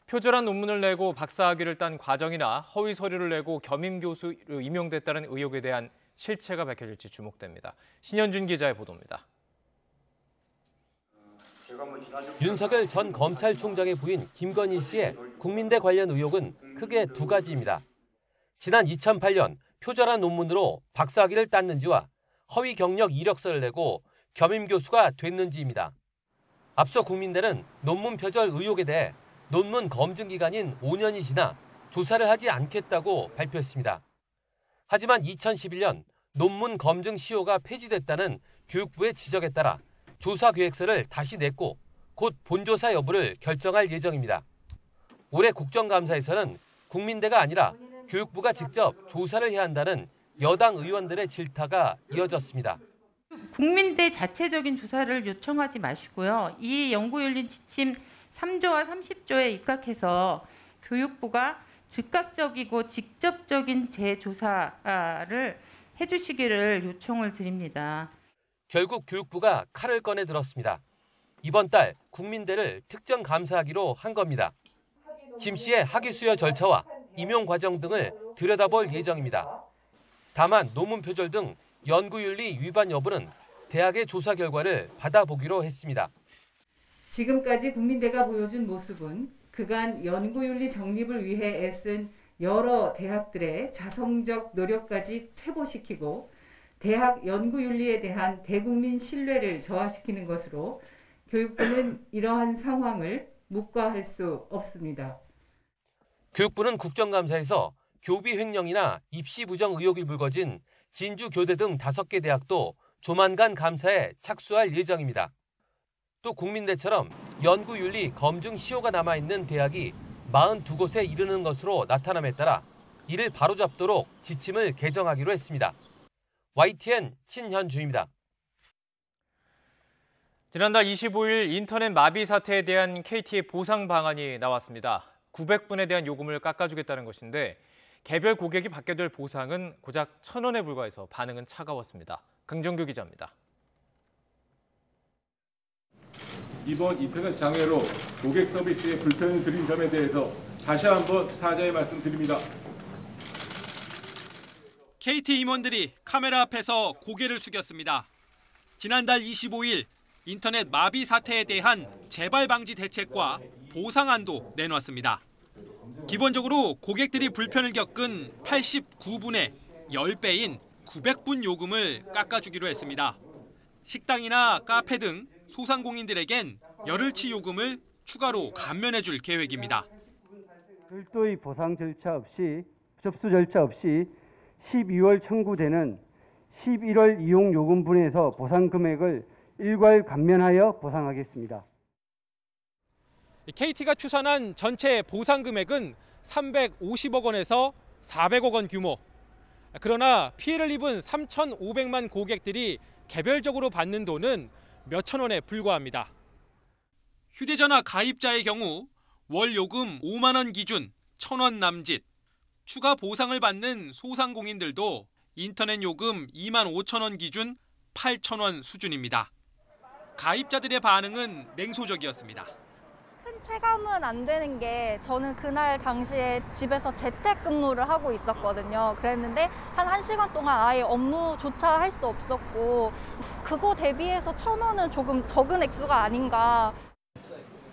표절한 논문을 내고 박사학위를 딴 과정이나 허위 서류를 내고 겸임 교수로 임용됐다는 의혹에 대한 실체가 밝혀질지 주목됩니다. 신현준 기자의 보도입니다. 윤석열 전 검찰총장의 부인 김건희 씨의 국민대 관련 의혹은 크게 두 가지입니다. 지난 2008년 표절한 논문으로 박사학위를 땄는지와 허위 경력 이력서를 내고 겸임 교수가 됐는지입니다. 앞서 국민대는 논문 표절 의혹에 대해 논문 검증 기간인 5년이 지나 조사를 하지 않겠다고 발표했습니다. 하지만 2011년 논문 검증 시효가 폐지됐다는 교육부의 지적에 따라 조사 계획서를 다시 냈고 곧 본조사 여부를 결정할 예정입니다. 올해 국정감사에서는 국민대가 아니라 교육부가 직접 조사를 해야 한다는 여당 의원들의 질타가 이어졌습니다. 국민대 자체적인 조사를 요청하지 마시고요. 이 연구윤리 지침 3조와 30조에 입각해서 교육부가 즉각적이고 직접적인 재조사를 해주시기를 요청을 드립니다. 결국 교육부가 칼을 꺼내 들었습니다. 이번 달 국민대를 특정 감사하기로 한 겁니다. 김 씨의 학위 수여 절차와 임용 과정 등을 들여다볼 예정입니다. 다만 논문 표절 등 연구윤리 위반 여부는 대학의 조사 결과를 받아보기로 했습니다. 지금까지 국민대가 보여준 모습은 그간 연구윤리 정립을 위해 애쓴 여러 대학들의 자성적 노력까지 퇴보시키고 대학 연구윤리에 대한 대국민 신뢰를 저하시키는 것으로 교육부는 이러한 상황을 묵과할 수 없습니다. 교육부는 국정감사에서 교비 횡령이나 입시 부정 의혹이 불거진 진주교대 등 5개 대학도 조만간 감사에 착수할 예정입니다. 또 국민대처럼 연구윤리 검증 시효가 남아있는 대학이 42곳에 이르는 것으로 나타남에 따라 이를 바로잡도록 지침을 개정하기로 했습니다. YTN 신현주입니다. 지난달 25일 인터넷 마비 사태에 대한 KT의 보상 방안이 나왔습니다. 900분에 대한 요금을 깎아주겠다는 것인데 개별 고객이 받게 될 보상은 고작 1,000원에 불과해서 반응은 차가웠습니다. 강정규 기자입니다. 이번 인터넷 장애로 고객 서비스에 불편을 드린 점에 대해서 다시 한번 사죄의 말씀드립니다. KT 임원들이 카메라 앞에서 고개를 숙였습니다. 지난달 25일 인터넷 마비 사태에 대한 재발 방지 대책과 보상안도 내놨습니다. 기본적으로 고객들이 불편을 겪은 89분의 10배인 900분 요금을 깎아주기로 했습니다. 식당이나 카페 등 소상공인들에겐 열흘치 요금을 추가로 감면해줄 계획입니다. 별도의 보상 절차 없이 접수 절차 없이 12월 청구되는 11월 이용 요금분에서 보상 금액을 일괄 감면하여 보상하겠습니다. KT가 추산한 전체 보상 금액은 350억 원에서 400억 원 규모. 그러나 피해를 입은 3,500만 고객들이 개별적으로 받는 돈은 몇천 원에 불과합니다. 휴대전화 가입자의 경우 월 요금 5만 원 기준 1,000원 남짓. 추가 보상을 받는 소상공인들도 인터넷 요금 2만 5천 원 기준 8,000원 수준입니다. 가입자들의 반응은 냉소적이었습니다. 큰 체감은 안 되는 게 저는 그날 당시에 집에서 재택근무를 하고 있었거든요. 그랬는데 한 1시간 동안 아예 업무조차 할 수 없었고 그거 대비해서 1,000원은 조금 적은 액수가 아닌가.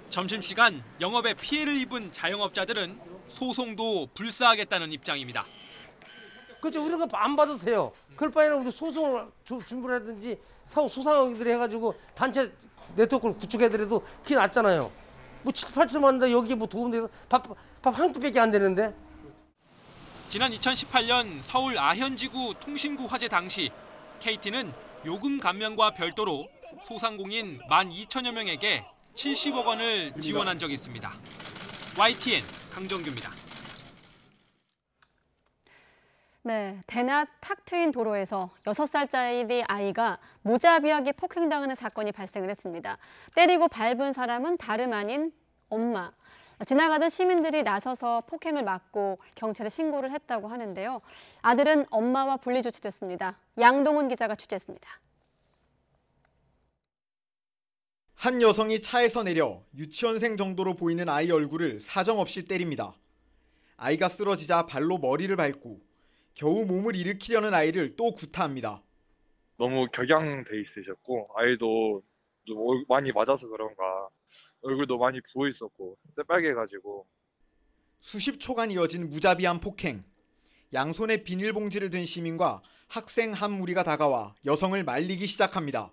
점심시간 영업에 피해를 입은 자영업자들은 소송도 불사하겠다는 입장입니다. 그렇죠. 우리가 안 받아도 돼요. 그럴 바에는 우리 소송을 준비를 하든지 소상공인들이 해가지고 단체 네트워크를 구축해더라도 그게 낫잖아요. 뭐 7, 8천만 원인데 여기에 뭐 도움돼서 밥 한 끼밖에 안 되는데. 지난 2018년 서울 아현지구 통신구 화재 당시 KT는 요금 감면과 별도로 소상공인 12,000여 명에게 70억 원을 지원한 적이 있습니다. YTN 강정규입니다. 네, 대낮 탁 트인 도로에서 6살짜리 아이가 무자비하게 폭행당하는 사건이 발생을 했습니다. 때리고 밟은 사람은 다름 아닌 엄마. 지나가던 시민들이 나서서 폭행을 막고 경찰에 신고를 했다고 하는데요. 아들은 엄마와 분리 조치됐습니다. 양동훈 기자가 취재했습니다. 한 여성이 차에서 내려 유치원생 정도로 보이는 아이 얼굴을 사정없이 때립니다. 아이가 쓰러지자 발로 머리를 밟고 겨우 몸을 일으키려는 아이를 또 구타합니다. 너무 격양돼 있으셨고 아이도 많이 맞아서 그런가 얼굴도 많이 부어 있었고 새빨개가지고. 수십 초간 이어진 무자비한 폭행. 양손에 비닐봉지를 든 시민과 학생 한 무리가 다가와 여성을 말리기 시작합니다.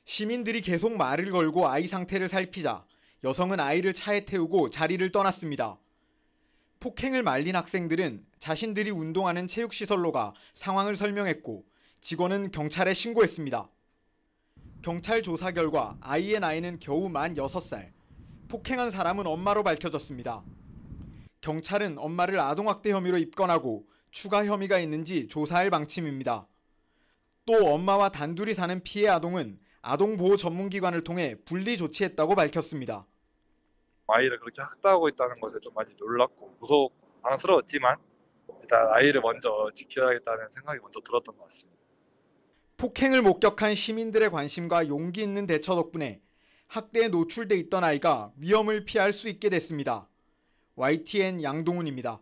시민들이 계속 말을 걸고 아이 상태를 살피자 여성은 아이를 차에 태우고 자리를 떠났습니다. 폭행을 말린 학생들은 자신들이 운동하는 체육시설로 가 상황을 설명했고 직원은 경찰에 신고했습니다. 경찰 조사 결과 아이의 나이는 겨우 만 6살. 폭행한 사람은 엄마로 밝혀졌습니다. 경찰은 엄마를 아동학대 혐의로 입건하고 추가 혐의가 있는지 조사할 방침입니다. 또 엄마와 단둘이 사는 피해 아동은 아동보호 전문기관을 통해 분리 조치했다고 밝혔습니다. 아이를 그렇게 학대하고 있다는 것에 좀 많이 놀랐고 당스러웠지만 일단 아이를 먼저 지켜야겠다는 생각이 먼저 들었던 것 같습니다. 폭행을 목격한 시민들의 관심과 용기 있는 대처 덕분에 학대에 노출돼 있던 아이가 위험을 피할 수 있게 됐습니다. YTN 양동훈입니다.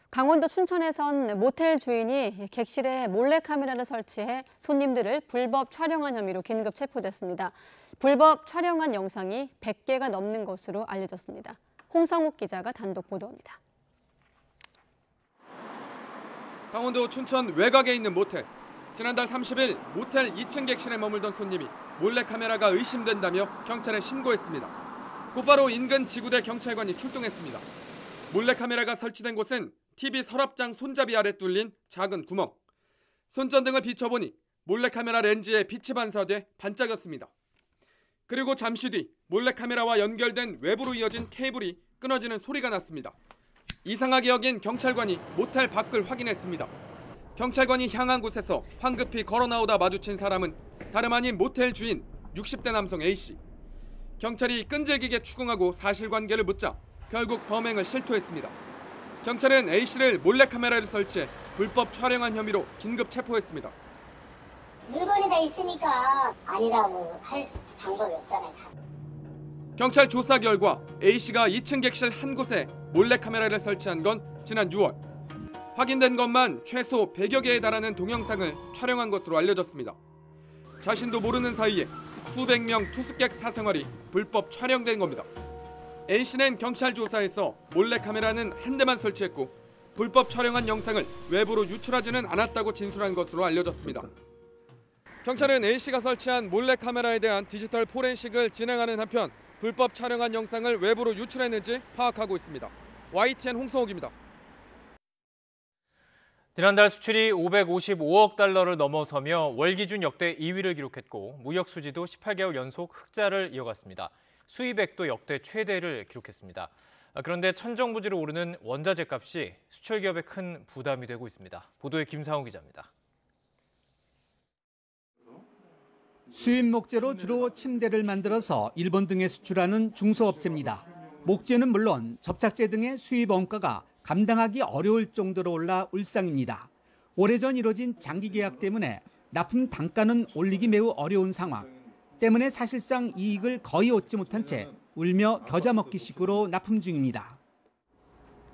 강원도 춘천에선 모텔 주인이 객실에 몰래카메라를 설치해 손님들을 불법 촬영한 혐의로 긴급 체포됐습니다. 불법 촬영한 영상이 100개가 넘는 것으로 알려졌습니다. 홍성욱 기자가 단독 보도합니다. 강원도 춘천 외곽에 있는 모텔. 지난달 30일 모텔 2층 객실에 머물던 손님이 몰래카메라가 의심된다며 경찰에 신고했습니다. 곧바로 인근 지구대 경찰관이 출동했습니다. 몰래카메라가 설치된 곳은 TV 서랍장 손잡이 아래 뚫린 작은 구멍. 손전등을 비춰보니 몰래카메라 렌즈에 빛이 반사돼 반짝였습니다. 그리고 잠시 뒤 몰래카메라와 연결된 외부로 이어진 케이블이 끊어지는 소리가 났습니다. 이상하게 여긴 경찰관이 모텔 밖을 확인했습니다. 경찰관이 향한 곳에서 황급히 걸어나오다 마주친 사람은 다름 아닌 모텔 주인 60대 남성 A씨. 경찰이 끈질기게 추궁하고 사실관계를 묻자 결국 범행을 실토했습니다. 경찰은 A씨를 몰래카메라를 설치해 불법 촬영한 혐의로 긴급 체포했습니다. 물건이 다 있으니까 아니라고 할 방법이 없잖아요. 경찰 조사 결과 A씨가 2층 객실 한 곳에 몰래카메라를 설치한 건 지난 6월. 확인된 것만 최소 100여 개에 달하는 동영상을 촬영한 것으로 알려졌습니다. 자신도 모르는 사이에 수백 명 투숙객 사생활이 불법 촬영된 겁니다. A씨는 경찰 조사에서 몰래카메라는 한 대만 설치했고 불법 촬영한 영상을 외부로 유출하지는 않았다고 진술한 것으로 알려졌습니다. 경찰은 A씨가 설치한 몰래카메라에 대한 디지털 포렌식을 진행하는 한편 불법 촬영한 영상을 외부로 유출했는지 파악하고 있습니다. YTN 홍성욱입니다. 지난달 수출이 555억 달러를 넘어서며 월 기준 역대 2위를 기록했고 무역 수지도 18개월 연속 흑자를 이어갔습니다. 수입액도 역대 최대를 기록했습니다. 그런데 천정부지로 오르는 원자재 값이 수출 기업에 큰 부담이 되고 있습니다. 보도에 김상우 기자입니다. 수입 목재로 주로 침대를 만들어서 일본 등에 수출하는 중소업체입니다. 목재는 물론 접착제 등의 수입 원가가 감당하기 어려울 정도로 올라 울상입니다. 오래전 이뤄진 장기 계약 때문에 납품 단가는 올리기 매우 어려운 상황. 때문에 사실상 이익을 거의 얻지 못한 채 울며 겨자 먹기식으로 납품 중입니다.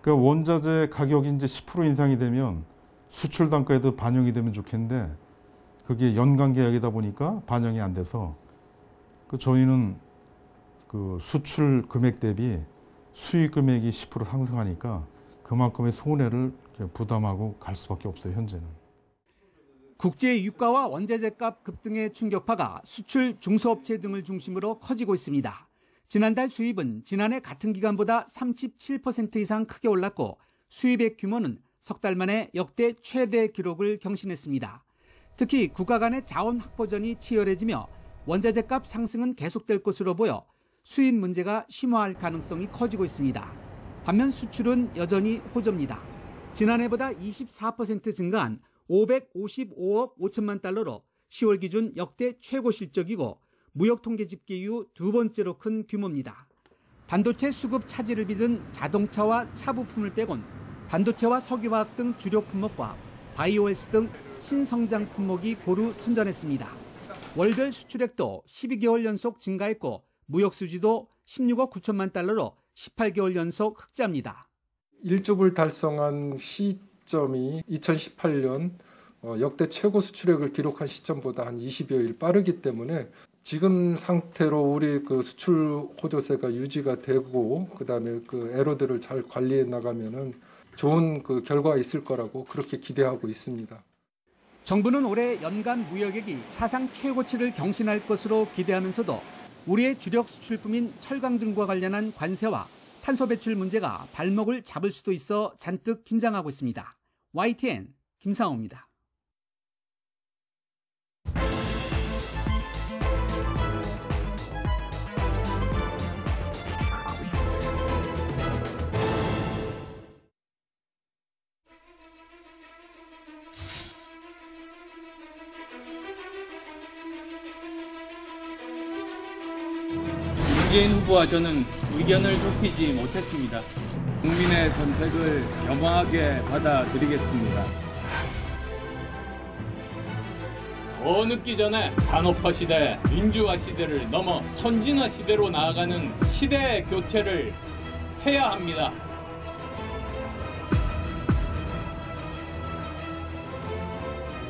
그 원자재 가격이 이제 10% 인상이 되면 수출 단가에도 반영이 되면 좋겠는데 그게 연간 계약이다 보니까 반영이 안 돼서 저희는 그 수출 금액 대비 수익 금액이 10% 상승하니까 그만큼의 손해를 부담하고 갈 수밖에 없어요, 현재는. 국제 유가와 원자재 값 급등의 충격파가 수출 중소업체 등을 중심으로 커지고 있습니다. 지난달 수입은 지난해 같은 기간보다 37% 이상 크게 올랐고 수입액 규모는 석 달 만에 역대 최대 기록을 경신했습니다. 특히 국가 간의 자원 확보전이 치열해지며 원자재 값 상승은 계속될 것으로 보여 수입 문제가 심화할 가능성이 커지고 있습니다. 반면 수출은 여전히 호조입니다. 지난해보다 24% 증가한 555억 5천만 달러로 10월 기준 역대 최고 실적이고 무역 통계 집계 이후 두 번째로 큰 규모입니다. 반도체 수급 차질을 빚은 자동차와 차 부품을 빼곤 반도체와 석유화학 등 주력 품목과 바이오에스 등 신성장 품목이 고루 선전했습니다. 월별 수출액도 12개월 연속 증가했고 무역 수지도 16억 9천만 달러로 18개월 연속 흑자입니다. 1조불 달성한 시점이 2018년 역대 최고 수출액을 기록한 시점보다 한 20여일 빠르기 때문에 지금 상태로 우리 그 수출 호조세가 유지가 되고 그다음에 그 에러들을 잘 관리해 나가면은 좋은 그 결과가 있을 거라고 그렇게 기대하고 있습니다. 정부는 올해 연간 무역액이 사상 최고치를 경신할 것으로 기대하면서도 우리의 주력 수출품인 철강 등과 관련한 관세와 탄소 배출 문제가 발목을 잡을 수도 있어 잔뜩 긴장하고 있습니다. YTN 김상호입니다. 문재인 후보와 저는 의견을 좁히지 못했습니다. 국민의 선택을 겸허하게 받아들이겠습니다. 더 늦기 전에 산업화 시대, 민주화 시대를 넘어 선진화 시대로 나아가는 시대 교체를 해야 합니다.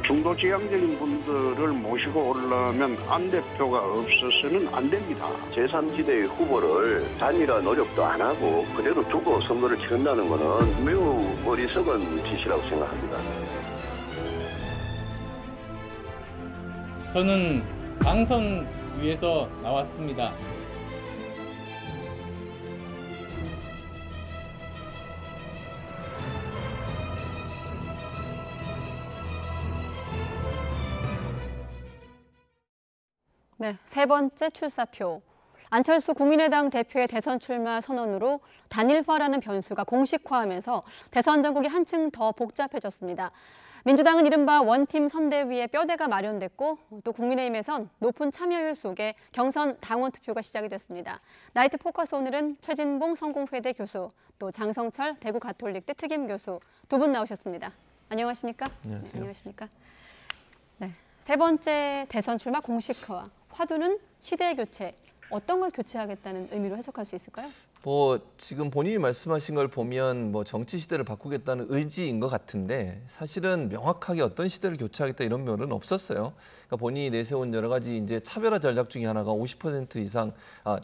중도지향적인 분들을 모시고 오려면 안 대표가 없어서는 안 됩니다. 제3지대의 후보를 단일화 노력도 안 하고 그대로 두고 선거를 치른다는 것은 매우 어리석은 짓이라고 생각합니다. 저는 당선 위해서 나왔습니다. 네, 세 번째 출사표. 안철수 국민의당 대표의 대선 출마 선언으로 단일화라는 변수가 공식화하면서 대선 전국이 한층 더 복잡해졌습니다. 민주당은 이른바 원팀 선대위에 뼈대가 마련됐고 또 국민의힘에선 높은 참여율 속에 경선 당원 투표가 시작이 됐습니다. 나이트 포커스 오늘은 최진봉 성공회대 교수, 또 장성철 대구 가톨릭대 특임 교수 두 분 나오셨습니다. 안녕하십니까? 안녕하세요. 네, 안녕하십니까? 네, 세 번째 대선 출마 공식화. 화두는 시대 교체. 어떤 걸 교체하겠다는 의미로 해석할 수 있을까요? 뭐 지금 본인이 말씀하신 걸 보면 뭐 정치 시대를 바꾸겠다는 의지인 것 같은데 사실은 명확하게 어떤 시대를 교체하겠다 이런 면은 없었어요. 그러니까 본인이 내세운 여러 가지 이제 차별화 전략 중에 하나가 50% 이상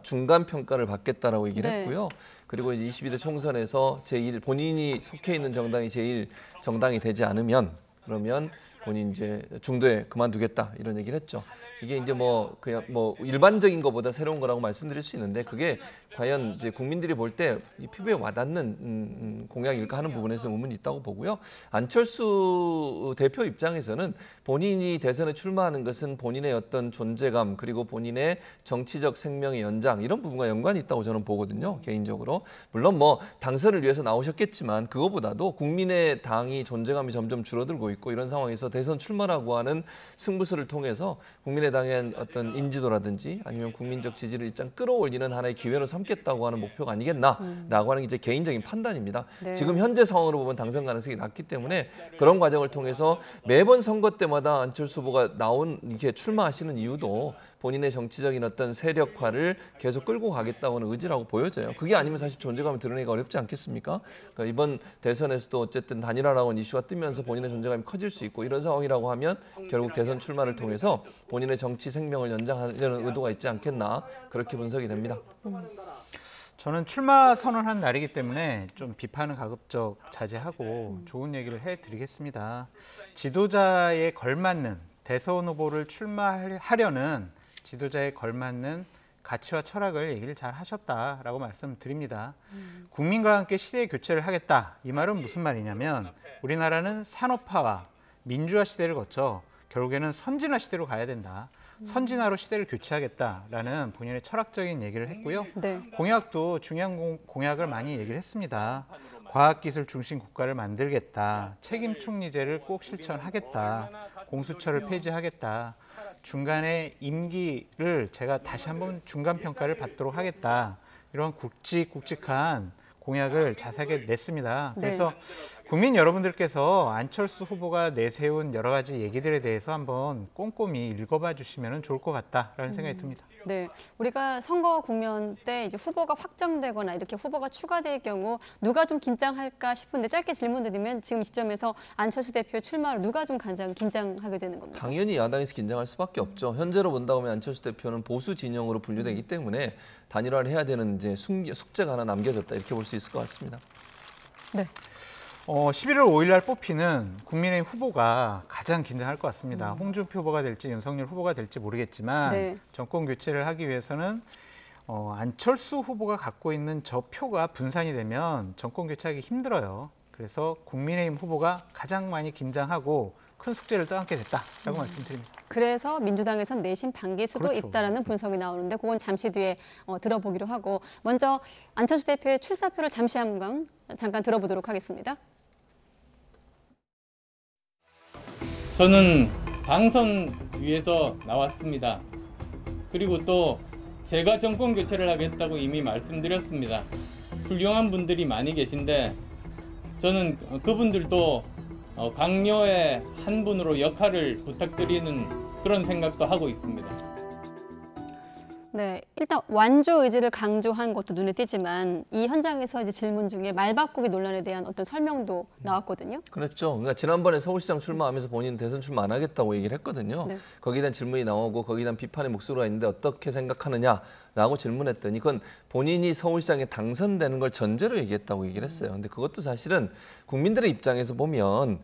중간 평가를 받겠다라고 얘기를 했고요. 그리고 이제 22대 총선에서 본인이 속해 있는 정당이 제1 정당이 되지 않으면 그러면 본인 이제 중도에 그만두겠다 이런 얘기를 했죠. 이게 이제 뭐 그냥 뭐 일반적인 것보다 새로운 거라고 말씀드릴 수 있는데 그게 과연 이제 국민들이 볼 때 이 피부에 와닿는 공약일까 하는 부분에서 의문이 있다고 보고요. 안철수 대표 입장에서는 본인이 대선에 출마하는 것은 본인의 어떤 존재감 그리고 본인의 정치적 생명의 연장 이런 부분과 연관이 있다고 저는 보거든요. 개인적으로. 물론 뭐 당선을 위해서 나오셨겠지만 그거보다도 국민의 당이 존재감이 점점 줄어들고 있고 이런 상황에서 대선 출마라고 하는 승부수를 통해서 국민의당의 어떤 인지도라든지 아니면 국민적 지지를 일단 끌어올리는 하나의 기회로 삼겠다고 하는 목표가 아니겠나라고 하는 게 제 개인적인 판단입니다. 네. 지금 현재 상황으로 보면 당선 가능성이 낮기 때문에 그런 과정을 통해서 매번 선거 때마다 안철수 후보가 이렇게 출마하시는 이유도 본인의 정치적인 어떤 세력화를 계속 끌고 가겠다고 하는 의지라고 보여져요. 그게 아니면 사실 존재감을 드러내기가 어렵지 않겠습니까? 그러니까 이번 대선에서도 어쨌든 단일화라고 하는 이슈가 뜨면서 본인의 존재감이 커질 수 있고 이런 상황이라고 하면 결국 대선 출마를 통해서 본인의 정치 생명을 연장하려는 의도가 있지 않겠나 그렇게 분석이 됩니다. 저는 출마 선언한 날이기 때문에 좀 비판은 가급적 자제하고 좋은 얘기를 해드리겠습니다. 지도자에 걸맞는 대선 후보를 출마하려는 지도자에 걸맞는 가치와 철학을 얘기를 잘 하셨다라고 말씀드립니다. 국민과 함께 시대의 교체를 하겠다. 이 말은 무슨 말이냐면 우리나라는 산업화와 민주화 시대를 거쳐 결국에는 선진화 시대로 가야 된다. 선진화로 시대를 교체하겠다라는 본인의 철학적인 얘기를 했고요. 네. 공약도 중요한 공약을 많이 얘기를 했습니다. 과학기술 중심 국가를 만들겠다. 책임 총리제를 꼭 실천하겠다. 공수처를 폐지하겠다. 중간에 임기를 제가 다시 한번 중간평가를 받도록 하겠다. 이런 굵직굵직한 공약을 자세하게 냈습니다. 그래서 국민 여러분들께서 안철수 후보가 내세운 여러 가지 얘기들에 대해서 한번 꼼꼼히 읽어봐 주시면 좋을 것 같다라는 생각이 듭니다. 네, 우리가 선거 국면 때 이제 후보가 확정되거나 이렇게 후보가 추가될 경우 누가 좀 긴장할까 싶은데 짧게 질문드리면 지금 시점에서 안철수 대표의 출마를 누가 좀 가장 긴장하게 되는 겁니까? 당연히 야당에서 긴장할 수밖에 없죠. 현재로 본다고 하면 안철수 대표는 보수 진영으로 분류되기 때문에 단일화를 해야 되는 이제 숙제가 하나 남겨졌다 이렇게 볼 수 있을 것 같습니다. 네. 11월 5일 날 뽑히는 국민의힘 후보가 가장 긴장할 것 같습니다. 홍준표 후보가 될지 윤석열 후보가 될지 모르겠지만 정권 교체를 하기 위해서는 안철수 후보가 갖고 있는 저 표가 분산이 되면 정권 교체하기 힘들어요. 그래서 국민의힘 후보가 가장 많이 긴장하고 큰 숙제를 떠안게 됐다라고 말씀드립니다. 그래서 민주당에선 내심 반기수도 있다라는 분석이 나오는데 그건 잠시 뒤에 들어보기로 하고 먼저 안철수 대표의 출사표를 잠시 잠깐 들어보도록 하겠습니다. 저는 당선 위해서 나왔습니다. 그리고 또 제가 정권 교체를 하겠다고 이미 말씀드렸습니다. 훌륭한 분들이 많이 계신데 저는 그분들도 강요의 한 분으로 역할을 부탁드리는 그런 생각도 하고 있습니다. 네, 일단 완주 의지를 강조한 것도 눈에 띄지만 이 현장에서 이제 질문 중에 말 바꾸기 논란에 대한 어떤 설명도 나왔거든요. 그렇죠. 그러니까 지난번에 서울시장 출마하면서 본인 대선 출마 안 하겠다고 얘기를 했거든요. 거기에 대한 질문이 나오고 거기에 대한 비판의 목소리가 있는데 어떻게 생각하느냐라고 질문했더니 그건 본인이 서울시장에 당선되는 걸 전제로 얘기했다고 얘기를 했어요. 근데 그것도 사실은 국민들의 입장에서 보면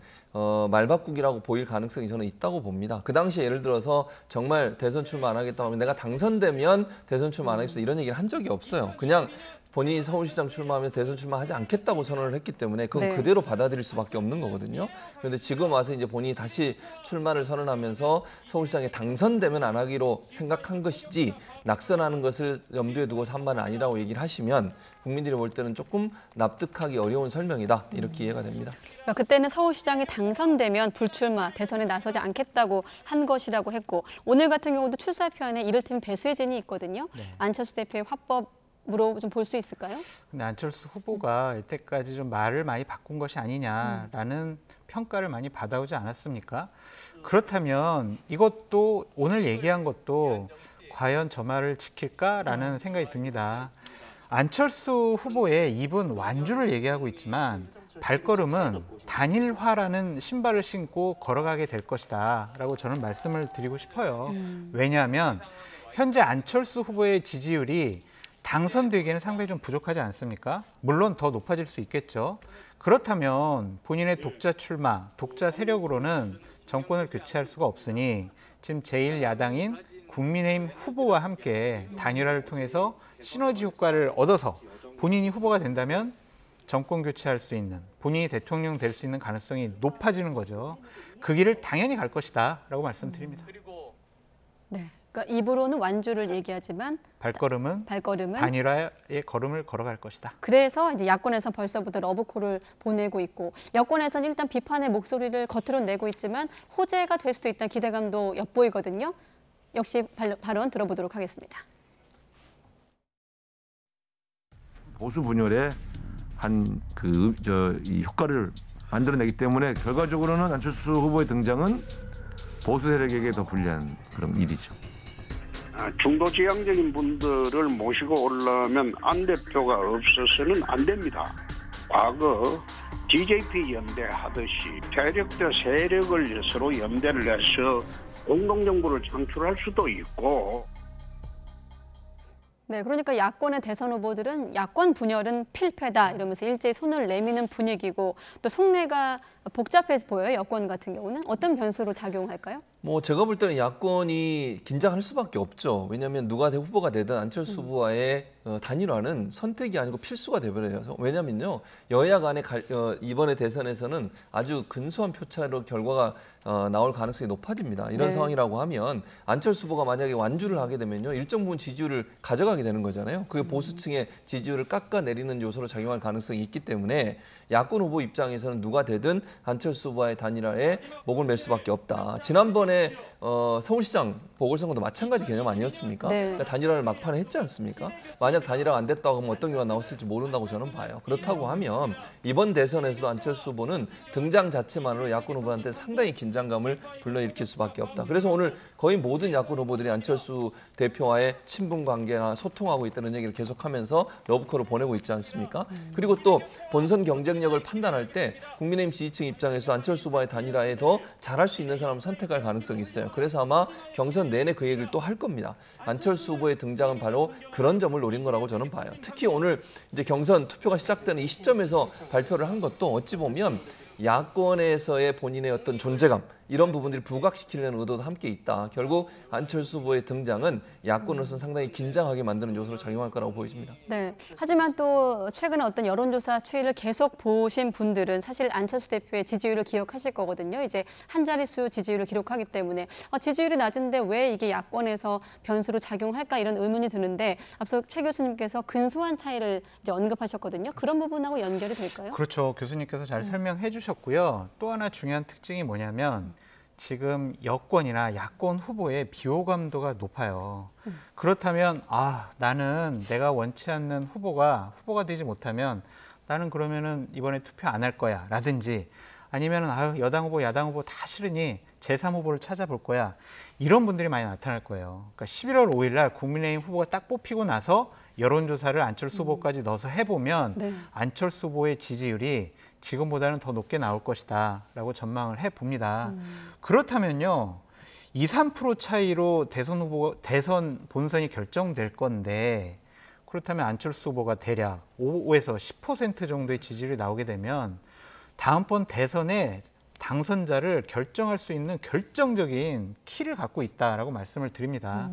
말 바꾸기라고 보일 가능성이 저는 있다고 봅니다. 그 당시에 예를 들어서 정말 대선 출마 안 하겠다고 하면 내가 당선되면 대선 출마 안 하겠다 이런 얘기를 한 적이 없어요. 그냥 본인이 서울시장 출마하면 대선 출마하지 않겠다고 선언을 했기 때문에 그건 그대로 받아들일 수밖에 없는 거거든요. 그런데 지금 와서 이제 본인이 다시 출마를 선언하면서 서울시장에 당선되면 안 하기로 생각한 것이지 낙선하는 것을 염두에 두고 한 말은 아니라고 얘기를 하시면 국민들이 볼 때는 조금 납득하기 어려운 설명이다 이렇게 이해가 됩니다. 그러니까 그때는 서울시장이 당선되면 불출마, 대선에 나서지 않겠다고 한 것이라고 했고 오늘 같은 경우도 출사표 안에 이를테면 배수의 진이 있거든요. 안철수 대표의 화법으로 좀 볼 수 있을까요? 근데 안철수 후보가 이때까지 좀 말을 많이 바꾼 것이 아니냐라는 평가를 많이 받아오지 않았습니까? 그렇다면 이것도 오늘 얘기한 것도 과연 저 말을 지킬까라는 생각이 듭니다. 안철수 후보의 입은 완주를 얘기하고 있지만 발걸음은 단일화라는 신발을 신고 걸어가게 될 것이다 라고 저는 말씀을 드리고 싶어요. 왜냐하면 현재 안철수 후보의 지지율이 당선되기에는 상당히 좀 부족하지 않습니까? 물론 더 높아질 수 있겠죠. 그렇다면 본인의 독자 출마, 독자 세력으로는 정권을 교체할 수가 없으니 지금 제1야당인 국민의힘 후보와 함께 단일화를 통해서 시너지 효과를 얻어서 본인이 후보가 된다면 정권 교체할 수 있는, 본인이 대통령 될 수 있는 가능성이 높아지는 거죠. 그 길을 당연히 갈 것이다 라고 말씀드립니다. 네, 그러니까 입으로는 완주를 얘기하지만 발걸음은 단일화의 걸음을 걸어갈 것이다. 그래서 이제 야권에서 벌써부터 러브콜을 보내고 있고 여권에서는 일단 비판의 목소리를 겉으로 내고 있지만 호재가 될 수도 있다는 기대감도 엿보이거든요. 역시 발언 들어보도록 하겠습니다. 보수 분열에 이 효과를 만들어내기 때문에 결과적으로는 안철수 후보의 등장은 보수 세력에게 더 불리한 그런 일이죠. 중도지향적인 분들을 모시고 오려면 안 대표가 없어서는 안 됩니다. 과거 DJP 연대하듯이 세력 대 세력을 서로 연대를 해서 공동정부를 창출할 수도 있고. 네, 그러니까 야권의 대선 후보들은 야권 분열은 필패다 이러면서 일제히 손을 내미는 분위기고 또 속내가 복잡해 보여요. 여권 같은 경우는 어떤 변수로 작용할까요? 뭐 제가 볼 때는 야권이 긴장할 수밖에 없죠. 왜냐하면 누가 후보가 되든 안철수 후보와의 단일화는 선택이 아니고 필수가 되버려요. 왜냐면요, 여야 간의 이번에 대선에서는 아주 근소한 표차로 결과가 나올 가능성이 높아집니다. 이런 상황이라고 하면 안철수 후보가 만약에 완주를 하게 되면요, 일정 부분 지지율을 가져가게 되는 거잖아요. 그게 보수층의 지지율을 깎아내리는 요소로 작용할 가능성이 있기 때문에 야권 후보 입장에서는 누가 되든 안철수 후보와의 단일화에 목을 맬 수밖에 없다. 지난번에 서울시장 보궐선거도 마찬가지 개념 아니었습니까? 네. 그러니까 단일화를 막판에 했지 않습니까? 만약 단일화가 안 됐다고 하면 어떤 결과가 나왔을지 모른다고 저는 봐요. 그렇다고 하면 이번 대선에서도 안철수 후보는 등장 자체만으로 야권 후보한테 상당히 긴장감을 불러일으킬 수밖에 없다. 그래서 오늘 거의 모든 야권 후보들이 안철수 대표와의 친분 관계나 소통하고 있다는 얘기를 계속하면서 러브콜을 보내고 있지 않습니까? 그리고 또 본선 경쟁력을 판단할 때 국민의힘 지지층 입장에서 안철수 후보와의 단일화에 더 잘할 수 있는 사람을 선택할 가능성이 있어요. 그래서 아마 경선 내내 그 얘기를 또 할 겁니다. 안철수 후보의 등장은 바로 그런 점을 노린 거라고 저는 봐요. 특히 오늘 이제 경선 투표가 시작되는 이 시점에서 발표를 한 것도 어찌 보면 야권에서의 본인의 어떤 존재감, 이런 부분들이 부각시키려는 의도도 함께 있다. 결국 안철수 후보의 등장은 야권으로서는 상당히 긴장하게 만드는 요소로 작용할 거라고 보여집니다. 네. 하지만 또 최근에 어떤 여론조사 추이를 계속 보신 분들은 사실 안철수 대표의 지지율을 기억하실 거거든요. 이제 한 자릿수 지지율을 기록하기 때문에 지지율이 낮은데 왜 이게 야권에서 변수로 작용할까 이런 의문이 드는데 앞서 최 교수님께서 근소한 차이를 이제 언급하셨거든요. 그런 부분하고 연결이 될까요? 그렇죠. 교수님께서 잘 설명해 주셨고요. 또 하나 중요한 특징이 뭐냐면 지금 여권이나 야권 후보의 비호감도가 높아요. 그렇다면 나는 내가 원치 않는 후보가 되지 못하면 나는 그러면은 이번에 투표 안 할 거야 라든지 아니면은 여당 후보 야당 후보 다 싫으니 제3 후보를 찾아볼 거야, 이런 분들이 많이 나타날 거예요. 그러니까 11월 5일 날 국민의힘 후보가 딱 뽑히고 나서 여론조사를 안철수 후보까지 넣어서 해보면 안철수 후보의 지지율이 지금보다는 더 높게 나올 것이다 라고 전망을 해봅니다. 그렇다면요, 2, 3% 차이로 대선 본선이 결정될 건데, 그렇다면 안철수 후보가 대략 5에서 10% 정도의 지지율이 나오게 되면 다음번 대선에 당선자를 결정할 수 있는 결정적인 키를 갖고 있다라고 말씀을 드립니다.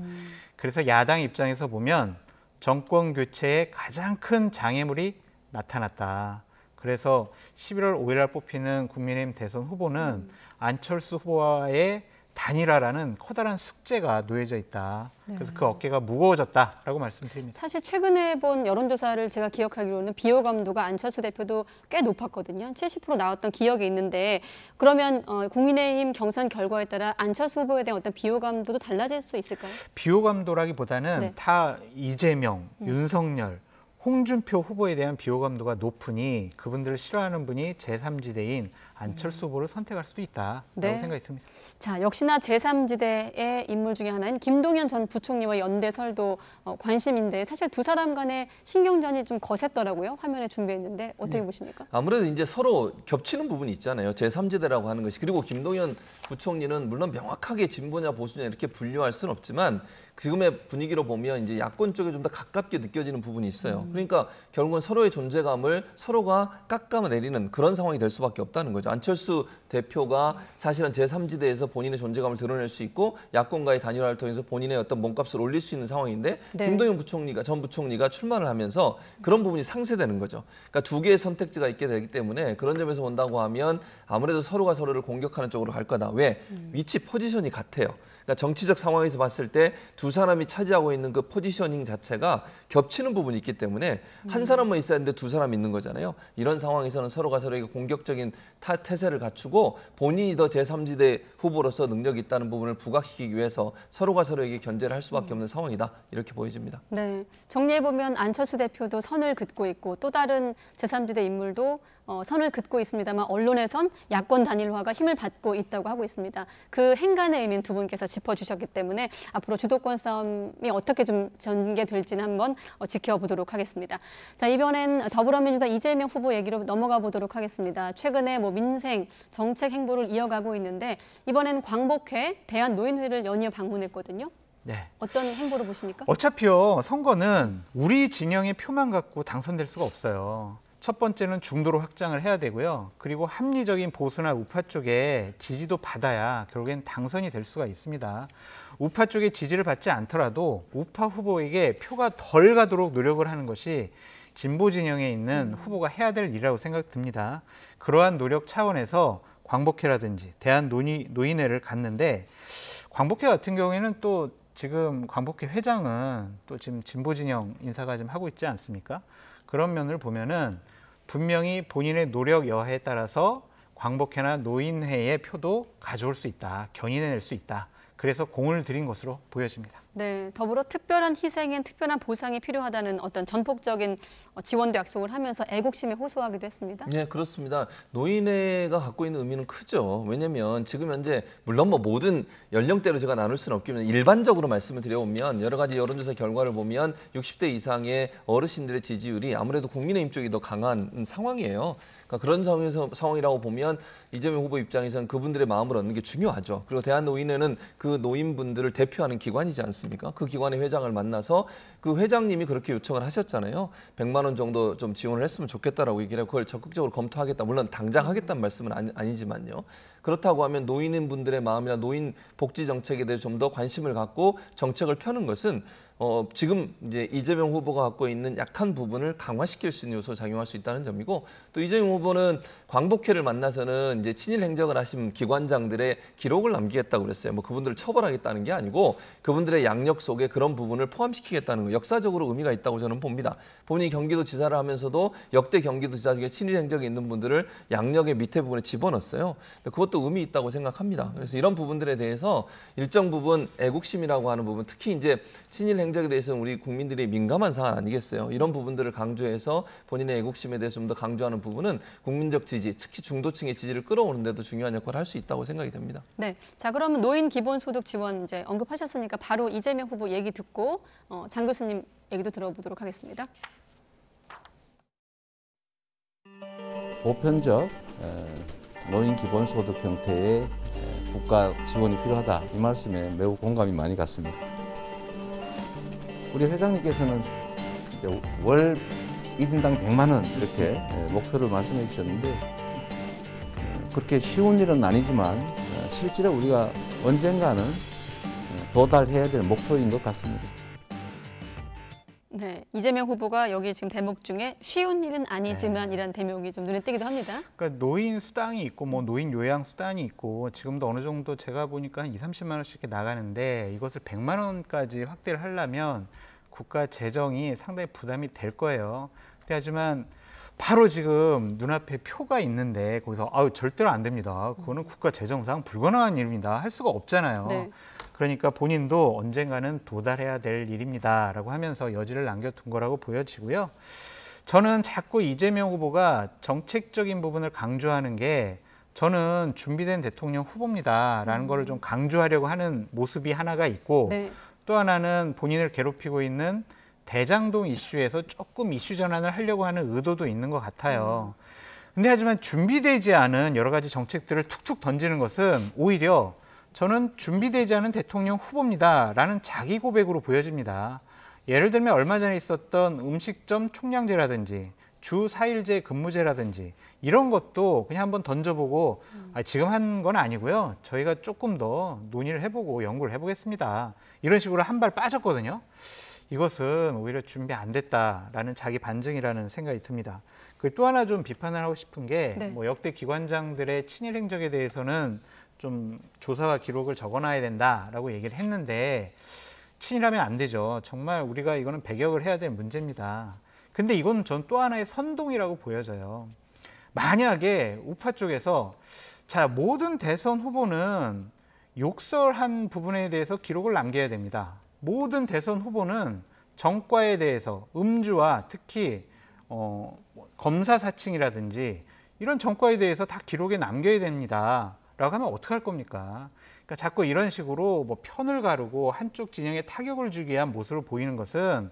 그래서 야당 입장에서 보면 정권 교체에 가장 큰 장애물이 나타났다. 그래서 11월 5일 날 뽑히는 국민의힘 대선 후보는 안철수 후보와의 단일화라는 커다란 숙제가 놓여져 있다. 그래서 그 어깨가 무거워졌다라고 말씀드립니다. 사실 최근에 본 여론조사를 제가 기억하기로는 비호감도가 안철수 대표도 꽤 높았거든요. 70% 나왔던 기억이 있는데 그러면 국민의힘 경선 결과에 따라 안철수 후보에 대한 어떤 비호감도도 달라질 수 있을까요? 비호감도라기보다는 다 이재명, 윤석열, 홍준표 후보에 대한 비호감도가 높으니 그분들을 싫어하는 분이 제3지대인 안철수 후보를 선택할 수도 있다라고 네. 생각이 듭니다. 자, 역시나 제3지대의 인물 중에 하나인 김동연 전 부총리와 연대설도 관심인데 사실 두 사람 간의 신경전이 좀 거셌더라고요. 화면에 준비했는데 어떻게 보십니까? 아무래도 이제 서로 겹치는 부분이 있잖아요. 제3지대라고 하는 것이. 그리고 김동연 부총리는 물론 명확하게 진보냐 보수냐 이렇게 분류할 수는 없지만 지금의 분위기로 보면 이제 야권 쪽에 좀 더 가깝게 느껴지는 부분이 있어요. 그러니까 결국은 서로의 존재감을 서로가 깎아내리는 그런 상황이 될 수밖에 없다는 거죠. 안철수 대표가 사실은 제3지대에서 본인의 존재감을 드러낼 수 있고 야권과의 단일화를 통해서 본인의 어떤 몸값을 올릴 수 있는 상황인데 네. 김동연 전 부총리가 출마를 하면서 그런 부분이 상쇄되는 거죠. 그러니까 두 개의 선택지가 있게 되기 때문에 그런 점에서 본다고 하면 아무래도 서로가 서로를 공격하는 쪽으로 갈 거다. 왜? 위치 포지션이 같아요. 그러니까 정치적 상황에서 봤을 때 두 사람이 차지하고 있는 그 포지셔닝 자체가 겹치는 부분이 있기 때문에 한 사람만 있어야 하는데 두 사람이 있는 거잖아요. 이런 상황에서는 서로가 서로에게 공격적인 태세를 갖추고 본인이 더 제3지대 후보로서 능력이 있다는 부분을 부각시키기 위해서 서로가 서로에게 견제를 할 수밖에 없는 상황이다. 이렇게 보여집니다. 네, 정리해보면 안철수 대표도 선을 긋고 있고 또 다른 제3지대 인물도 선을 긋고 있습니다만 언론에선 야권 단일화가 힘을 받고 있다고 하고 있습니다. 그 행간의 의미는 두 분께서 짚어주셨기 때문에 앞으로 주도권 싸움이 어떻게 좀 전개될지는 한번 지켜보도록 하겠습니다. 자, 이번엔 더불어민주당 이재명 후보 얘기로 넘어가 보도록 하겠습니다. 최근에 민생, 정책 행보를 이어가고 있는데 이번엔 광복회, 대한노인회를 연이어 방문했거든요. 네. 어떤 행보로 보십니까? 어차피요, 선거는 우리 진영의 표만 갖고 당선될 수가 없어요. 첫 번째는 중도로 확장을 해야 되고요. 그리고 합리적인 보수나 우파 쪽에 지지도 받아야 결국엔 당선이 될 수가 있습니다. 우파 쪽의 지지를 받지 않더라도 우파 후보에게 표가 덜 가도록 노력을 하는 것이 진보 진영에 있는 후보가 해야 될 일이라고 생각됩니다. 그러한 노력 차원에서 광복회라든지 대한노인회를 갔는데 광복회 같은 경우에는 또 지금 광복회 회장은 또 지금 진보 진영 인사가 좀 하고 있지 않습니까? 그런 면을 보면은 분명히 본인의 노력 여하에 따라서 광복회나 노인회의 표도 가져올 수 있다, 견인해낼 수 있다. 그래서 공을 들인 것으로 보여집니다. 네, 더불어 특별한 희생엔 특별한 보상이 필요하다는 어떤 전폭적인 지원도 약속을 하면서 애국심에 호소하기도 했습니다. 네, 그렇습니다. 노인회가 갖고 있는 의미는 크죠. 왜냐하면 지금 현재 물론 모든 연령대로 제가 나눌 수는 없지만 일반적으로 말씀을 드려보면 여러 가지 여론조사 결과를 보면 60대 이상의 어르신들의 지지율이 아무래도 국민의힘 쪽이 더 강한 상황이에요. 그러니까 그런 상황이라고 보면 이재명 후보 입장에서는 그분들의 마음을 얻는 게 중요하죠. 그리고 대한노인회는 그 노인분들을 대표하는 기관이지 않습니까? 그 기관의 회장을 만나서 그 회장님이 그렇게 요청을 하셨잖아요. 100만 원 정도 좀 지원을 했으면 좋겠다라고 얘기를 하고 그걸 적극적으로 검토하겠다. 물론 당장 하겠다는 말씀은 아니지만요. 그렇다고 하면 노인분들의 마음이나 노인 복지 정책에 대해 좀 더 관심을 갖고 정책을 펴는 것은 지금 이제 이재명 후보가 갖고 있는 약한 부분을 강화시킬 수 있는 요소 작용할 수 있다는 점이고 또 이재명 후보는 광복회를 만나서는 이제 친일 행적을 하신 기관장들의 기록을 남기겠다고 그랬어요. 그분들을 처벌하겠다는 게 아니고 그분들의 양력 속에 그런 부분을 포함시키겠다는 거 역사적으로 의미가 있다고 저는 봅니다. 본인이 경기도지사를 하면서도 역대 경기도지사 중에 친일 행적이 있는 분들을 양력의 밑에 부분에 집어넣었어요. 그것도 의미 있다고 생각합니다. 그래서 이런 부분들에 대해서 일정 부분 애국심이라고 하는 부분, 특히 이제 친일 행적에 대해서는 우리 국민들이 민감한 사안 아니겠어요. 이런 부분들을 강조해서 본인의 애국심에 대해서 좀 더 강조하는 부분은 국민적 지지, 특히 중도층의 지지를 끌어오는 데도 중요한 역할을 할 수 있다고 생각이 됩니다. 네, 자 그러면 노인 기본소득 지원 이제 언급하셨으니까 바로 이재명 후보 얘기 듣고 장 교수님 얘기도 들어보도록 하겠습니다. 보편적 노인 기본소득 형태의 국가 지원이 필요하다. 이 말씀에 매우 공감이 많이 갔습니다. 우리 회장님께서는 월 1인당 100만 원 이렇게 목표를 말씀해 주셨는데 그렇게 쉬운 일은 아니지만 실제로 우리가 언젠가는 도달해야 될 목표인 것 같습니다. 네, 이재명 후보가 여기 지금 대목 중에 쉬운 일은 아니지만이라는 대목이 좀 눈에 띄기도 합니다. 그러니까 노인 수당이 있고 노인 요양 수당이 있고 지금도 어느 정도 제가 보니까 한 20~30만 원씩 이렇게 나가는데 이것을 100만 원까지 확대를 하려면 국가 재정이 상당히 부담이 될 거예요. 하지만 바로 지금 눈앞에 표가 있는데 거기서 절대로 안 됩니다. 그거는 국가 재정상 불가능한 일입니다. 할 수가 없잖아요. 네. 그러니까 본인도 언젠가는 도달해야 될 일입니다라고 하면서 여지를 남겨둔 거라고 보여지고요. 저는 자꾸 이재명 후보가 정책적인 부분을 강조하는 게 저는 준비된 대통령 후보입니다라는 거를 좀 강조하려고 하는 모습이 하나가 있고 네. 또 하나는 본인을 괴롭히고 있는 대장동 이슈에서 조금 이슈 전환을 하려고 하는 의도도 있는 것 같아요. 근데 하지만 준비되지 않은 여러 가지 정책들을 툭툭 던지는 것은 오히려 저는 준비되지 않은 대통령 후보입니다라는 자기 고백으로 보여집니다. 예를 들면 얼마 전에 있었던 음식점 총량제라든지 주 4일제 근무제라든지 이런 것도 그냥 한번 던져보고 지금 한 건 아니고요. 저희가 조금 더 논의를 해보고 연구를 해보겠습니다. 이런 식으로 한 발 빠졌거든요. 이것은 오히려 준비 안 됐다라는 자기 반증이라는 생각이 듭니다. 또 하나 좀 비판을 하고 싶은 게 네. 뭐 역대 기관장들의 친일 행적에 대해서는 좀 조사와 기록을 적어놔야 된다라고 얘기를 했는데 친일하면 안 되죠. 정말 우리가 이거는 배격을 해야 될 문제입니다. 근데 이건 전 또 하나의 선동이라고 보여져요. 만약에 우파 쪽에서 자 모든 대선 후보는 욕설한 부분에 대해서 기록을 남겨야 됩니다. 모든 대선 후보는 정과에 대해서 음주와 특히 검사 사칭이라든지 이런 정과에 대해서 다 기록에 남겨야 됩니다. 라고 하면 어떡할 겁니까? 그러니까 자꾸 이런 식으로 뭐 편을 가르고 한쪽 진영에 타격을 주기 위한 모습을 보이는 것은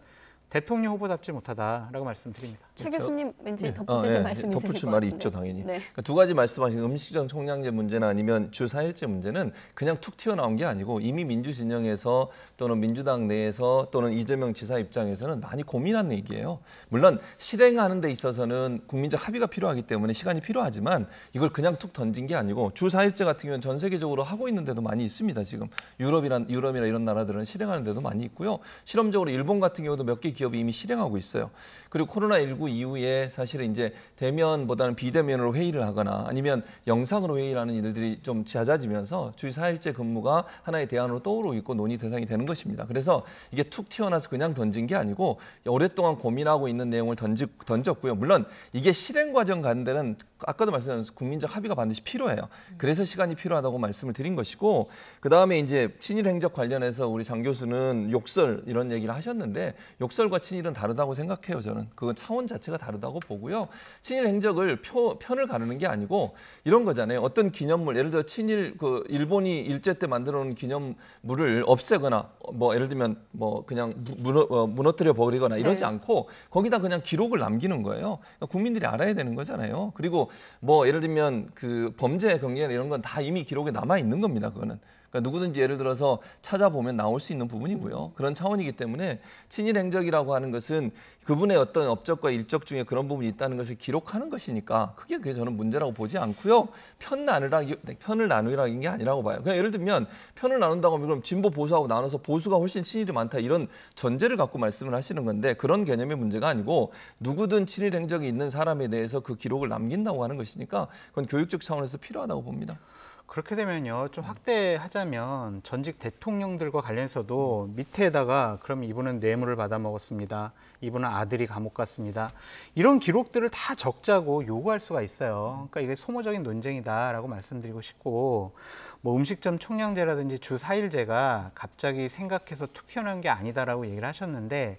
대통령 후보답지 못하다라고 말씀드립니다. 최 교수님 왠지 덧붙이실 말씀 있으실 것 덧붙일 같은데. 말이 있죠, 당연히. 네. 그러니까 두 가지 말씀하신 음식점 총량제 문제나 아니면 주 4일제 문제는 그냥 툭 튀어나온 게 아니고 이미 민주 진영에서 또는 민주당 내에서 또는 이재명 지사 입장에서는 많이 고민한 얘기예요. 물론 실행하는 데 있어서는 국민적 합의가 필요하기 때문에 시간이 필요하지만 이걸 그냥 툭 던진 게 아니고 주 4일제 같은 경우는 전 세계적으로 하고 있는 데도 많이 있습니다. 지금 유럽이나 이런 나라들은 실행하는 데도 많이 있고요. 실험적으로 일본 같은 경우도 몇 개 기업이 이미 실행하고 있어요. 그리고 코로나19 이후에 사실은 이제 대면보다는 비대면으로 회의를 하거나 아니면 영상으로 회의를 하는 일들이 좀 잦아지면서 주 4일제 근무가 하나의 대안으로 떠오르고 있고 논의 대상이 되는 것입니다. 그래서 이게 툭 튀어나와서 그냥 던진 게 아니고 오랫동안 고민하고 있는 내용을 던졌고요. 물론 이게 실행 과정 가는 데는 아까도 말씀드렸듯이 국민적 합의가 반드시 필요해요. 그래서 시간이 필요하다고 말씀을 드린 것이고 그다음에 이제 친일 행적 관련해서 우리 장 교수는 욕설 이런 얘기를 하셨는데 욕설과 친일은 다르다고 생각해요. 저는 그건 차원 자체가 다르다고 보고요. 친일 행적을 편을 가르는 게 아니고 이런 거잖아요. 어떤 기념물 예를 들어 친일 그 일본이 일제 때 만들어 놓은 기념물을 없애거나 뭐 예를 들면 뭐 그냥 무너뜨려 버리거나 이러지 않고 거기다 그냥 기록을 남기는 거예요. 그러니까 국민들이 알아야 되는 거잖아요. 그리고 뭐 예를 들면 그 범죄 경계나 이런 건 다 이미 기록에 남아 있는 겁니다. 그거는. 그러니까 누구든지 예를 들어서 찾아보면 나올 수 있는 부분이고요. 그런 차원이기 때문에 친일 행적이라고 하는 것은 그분의 어떤 업적과 일적 중에 그런 부분이 있다는 것을 기록하는 것이니까 그게 저는 문제라고 보지 않고요. 편을 나누라는 게 아니라고 봐요. 그냥 예를 들면 편을 나눈다고 하면 그럼 진보 보수하고 나눠서 보수가 훨씬 친일이 많다 이런 전제를 갖고 말씀을 하시는 건데 그런 개념의 문제가 아니고 누구든 친일 행적이 있는 사람에 대해서 그 기록을 남긴다고 하는 것이니까 그건 교육적 차원에서 필요하다고 봅니다. 그렇게 되면요, 좀 확대하자면 전직 대통령들과 관련해서도 밑에다가 그럼 이분은 뇌물을 받아 먹었습니다. 이분은 아들이 감옥 갔습니다. 이런 기록들을 다 적자고 요구할 수가 있어요. 그러니까 이게 소모적인 논쟁이다라고 말씀드리고 싶고 뭐 음식점 총량제라든지 주 4일제가 갑자기 생각해서 툭 튀어나온 게 아니다라고 얘기를 하셨는데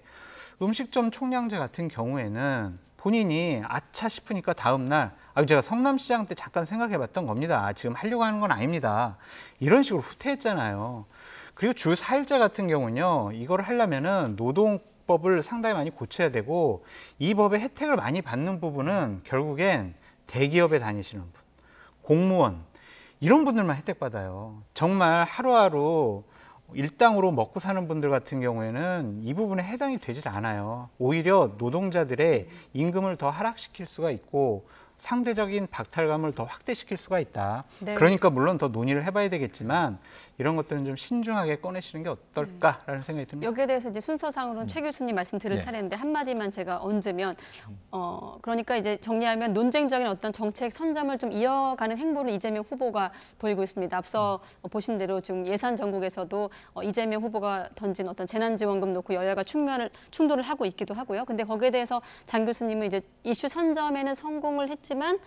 음식점 총량제 같은 경우에는 본인이 아차 싶으니까 다음 날 제가 성남시장 때 잠깐 생각해봤던 겁니다. 지금 하려고 하는 건 아닙니다. 이런 식으로 후퇴했잖아요. 그리고 주 4일제 같은 경우는요. 이걸 하려면은 노동법을 상당히 많이 고쳐야 되고 이 법의 혜택을 많이 받는 부분은 결국엔 대기업에 다니시는 분, 공무원 이런 분들만 혜택 받아요. 정말 하루하루 일당으로 먹고 사는 분들 같은 경우에는 이 부분에 해당이 되질 않아요. 오히려 노동자들의 임금을 더 하락시킬 수가 있고 상대적인 박탈감을 더 확대시킬 수가 있다. 네. 그러니까 물론 더 논의를 해봐야 되겠지만 이런 것들은 좀 신중하게 꺼내시는 게 어떨까라는 생각이 듭니다. 여기에 대해서 이제 순서상으로는 최 교수님 말씀 들을 네. 차례인데 한마디만 제가 얹으면 그러니까 이제 정리하면 논쟁적인 어떤 정책 선점을 좀 이어가는 행보를 이재명 후보가 보이고 있습니다. 앞서 보신 대로 지금 예산 전국에서도 이재명 후보가 던진 어떤 재난지원금 놓고 여야가 충돌을 하고 있기도 하고요. 근데 거기에 대해서 장 교수님은 이제 이슈 선점에는 성공을 했지 했지만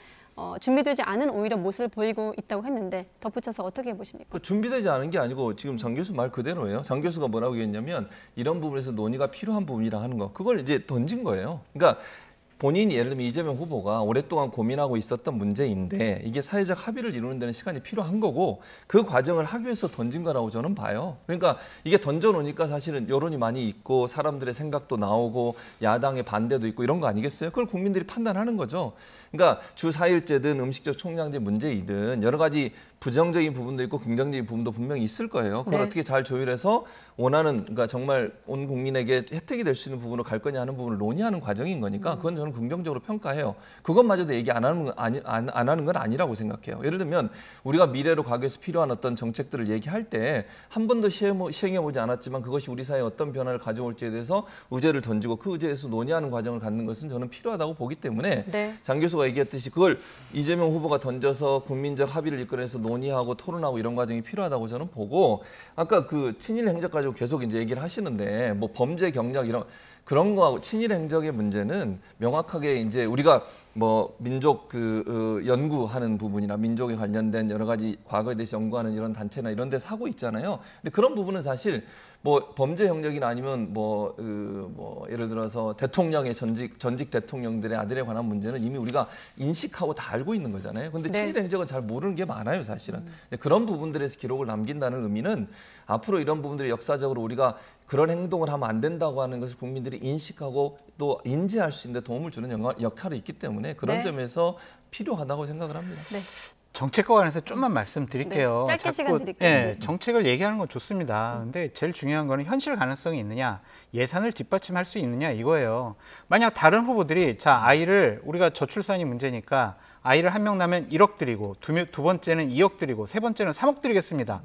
준비되지 않은 오히려 모습을 보이고 있다고 했는데 덧붙여서 어떻게 보십니까? 준비되지 않은 게 아니고 지금 장 교수 말 그대로예요. 장 교수가 뭐라고 했냐면 이런 부분에서 논의가 필요한 부분이라 하는 거. 그걸 이제 던진 거예요. 그러니까 본인이 예를 들면 이재명 후보가 오랫동안 고민하고 있었던 문제인데 이게 사회적 합의를 이루는 데는 시간이 필요한 거고 그 과정을 하기 위해서 던진 거라고 저는 봐요. 그러니까 이게 던져놓으니까 사실은 여론이 많이 있고 사람들의 생각도 나오고 야당의 반대도 있고 이런 거 아니겠어요? 그걸 국민들이 판단하는 거죠. 그러니까 주 4일제든 음식적 총량제 문제이든 여러 가지 부정적인 부분도 있고 긍정적인 부분도 분명히 있을 거예요. 그걸 네. 어떻게 잘 조율해서 원하는 그러니까 정말 온 국민에게 혜택이 될 수 있는 부분으로 갈 거냐 하는 부분을 논의하는 과정인 거니까 그건 저는 긍정적으로 평가해요. 그것마저도 얘기 안 하는 건 아니라고 생각해요. 예를 들면 우리가 미래로 가기 위해서 필요한 어떤 정책들을 얘기할 때 한 번도 시행해보지 않았지만 그것이 우리 사회에 어떤 변화를 가져올지에 대해서 의제를 던지고 그 의제에서 논의하는 과정을 갖는 것은 저는 필요하다고 보기 때문에 네. 장 교수가 얘기했듯이 그걸 이재명 후보가 던져서 국민적 합의를 이끌어내서 논의하고 토론하고 이런 과정이 필요하다고 저는 보고 아까 그 친일 행적 가지고 계속 이제 얘기를 하시는데 뭐 범죄 경력 이런 그런 거하고 친일 행적의 문제는 명확하게 이제 우리가 뭐 민족 연구하는 부분이나 민족에 관련된 여러 가지 과거에 대해서 연구하는 이런 단체나 이런 데서 하고 있잖아요. 근데 그런 부분은 사실 뭐 범죄 형력이나 아니면 뭐 예를 들어서 대통령의 전직 대통령들의 아들에 관한 문제는 이미 우리가 인식하고 다 알고 있는 거잖아요. 근데 네. 친일 행적은 잘 모르는 게 많아요, 사실은. 그런 부분들에서 기록을 남긴다는 의미는 앞으로 이런 부분들이 역사적으로 우리가 그런 행동을 하면 안 된다고 하는 것을 국민들이 인식하고 또 인지할 수 있는 데 도움을 주는 역할이 있기 때문에 그런 네. 점에서 필요하다고 생각을 합니다. 네. 정책과 관해서 좀만 말씀드릴게요. 네, 짧게 시간 드릴게요. 예, 네. 정책을 얘기하는 건 좋습니다. 근데 제일 중요한 거는 현실 가능성이 있느냐, 예산을 뒷받침할 수 있느냐 이거예요. 만약 다른 후보들이 자 아이를 우리가 저출산이 문제니까 아이를 한 명 낳으면 1억 드리고 두 번째는 2억 드리고 세 번째는 3억 드리겠습니다.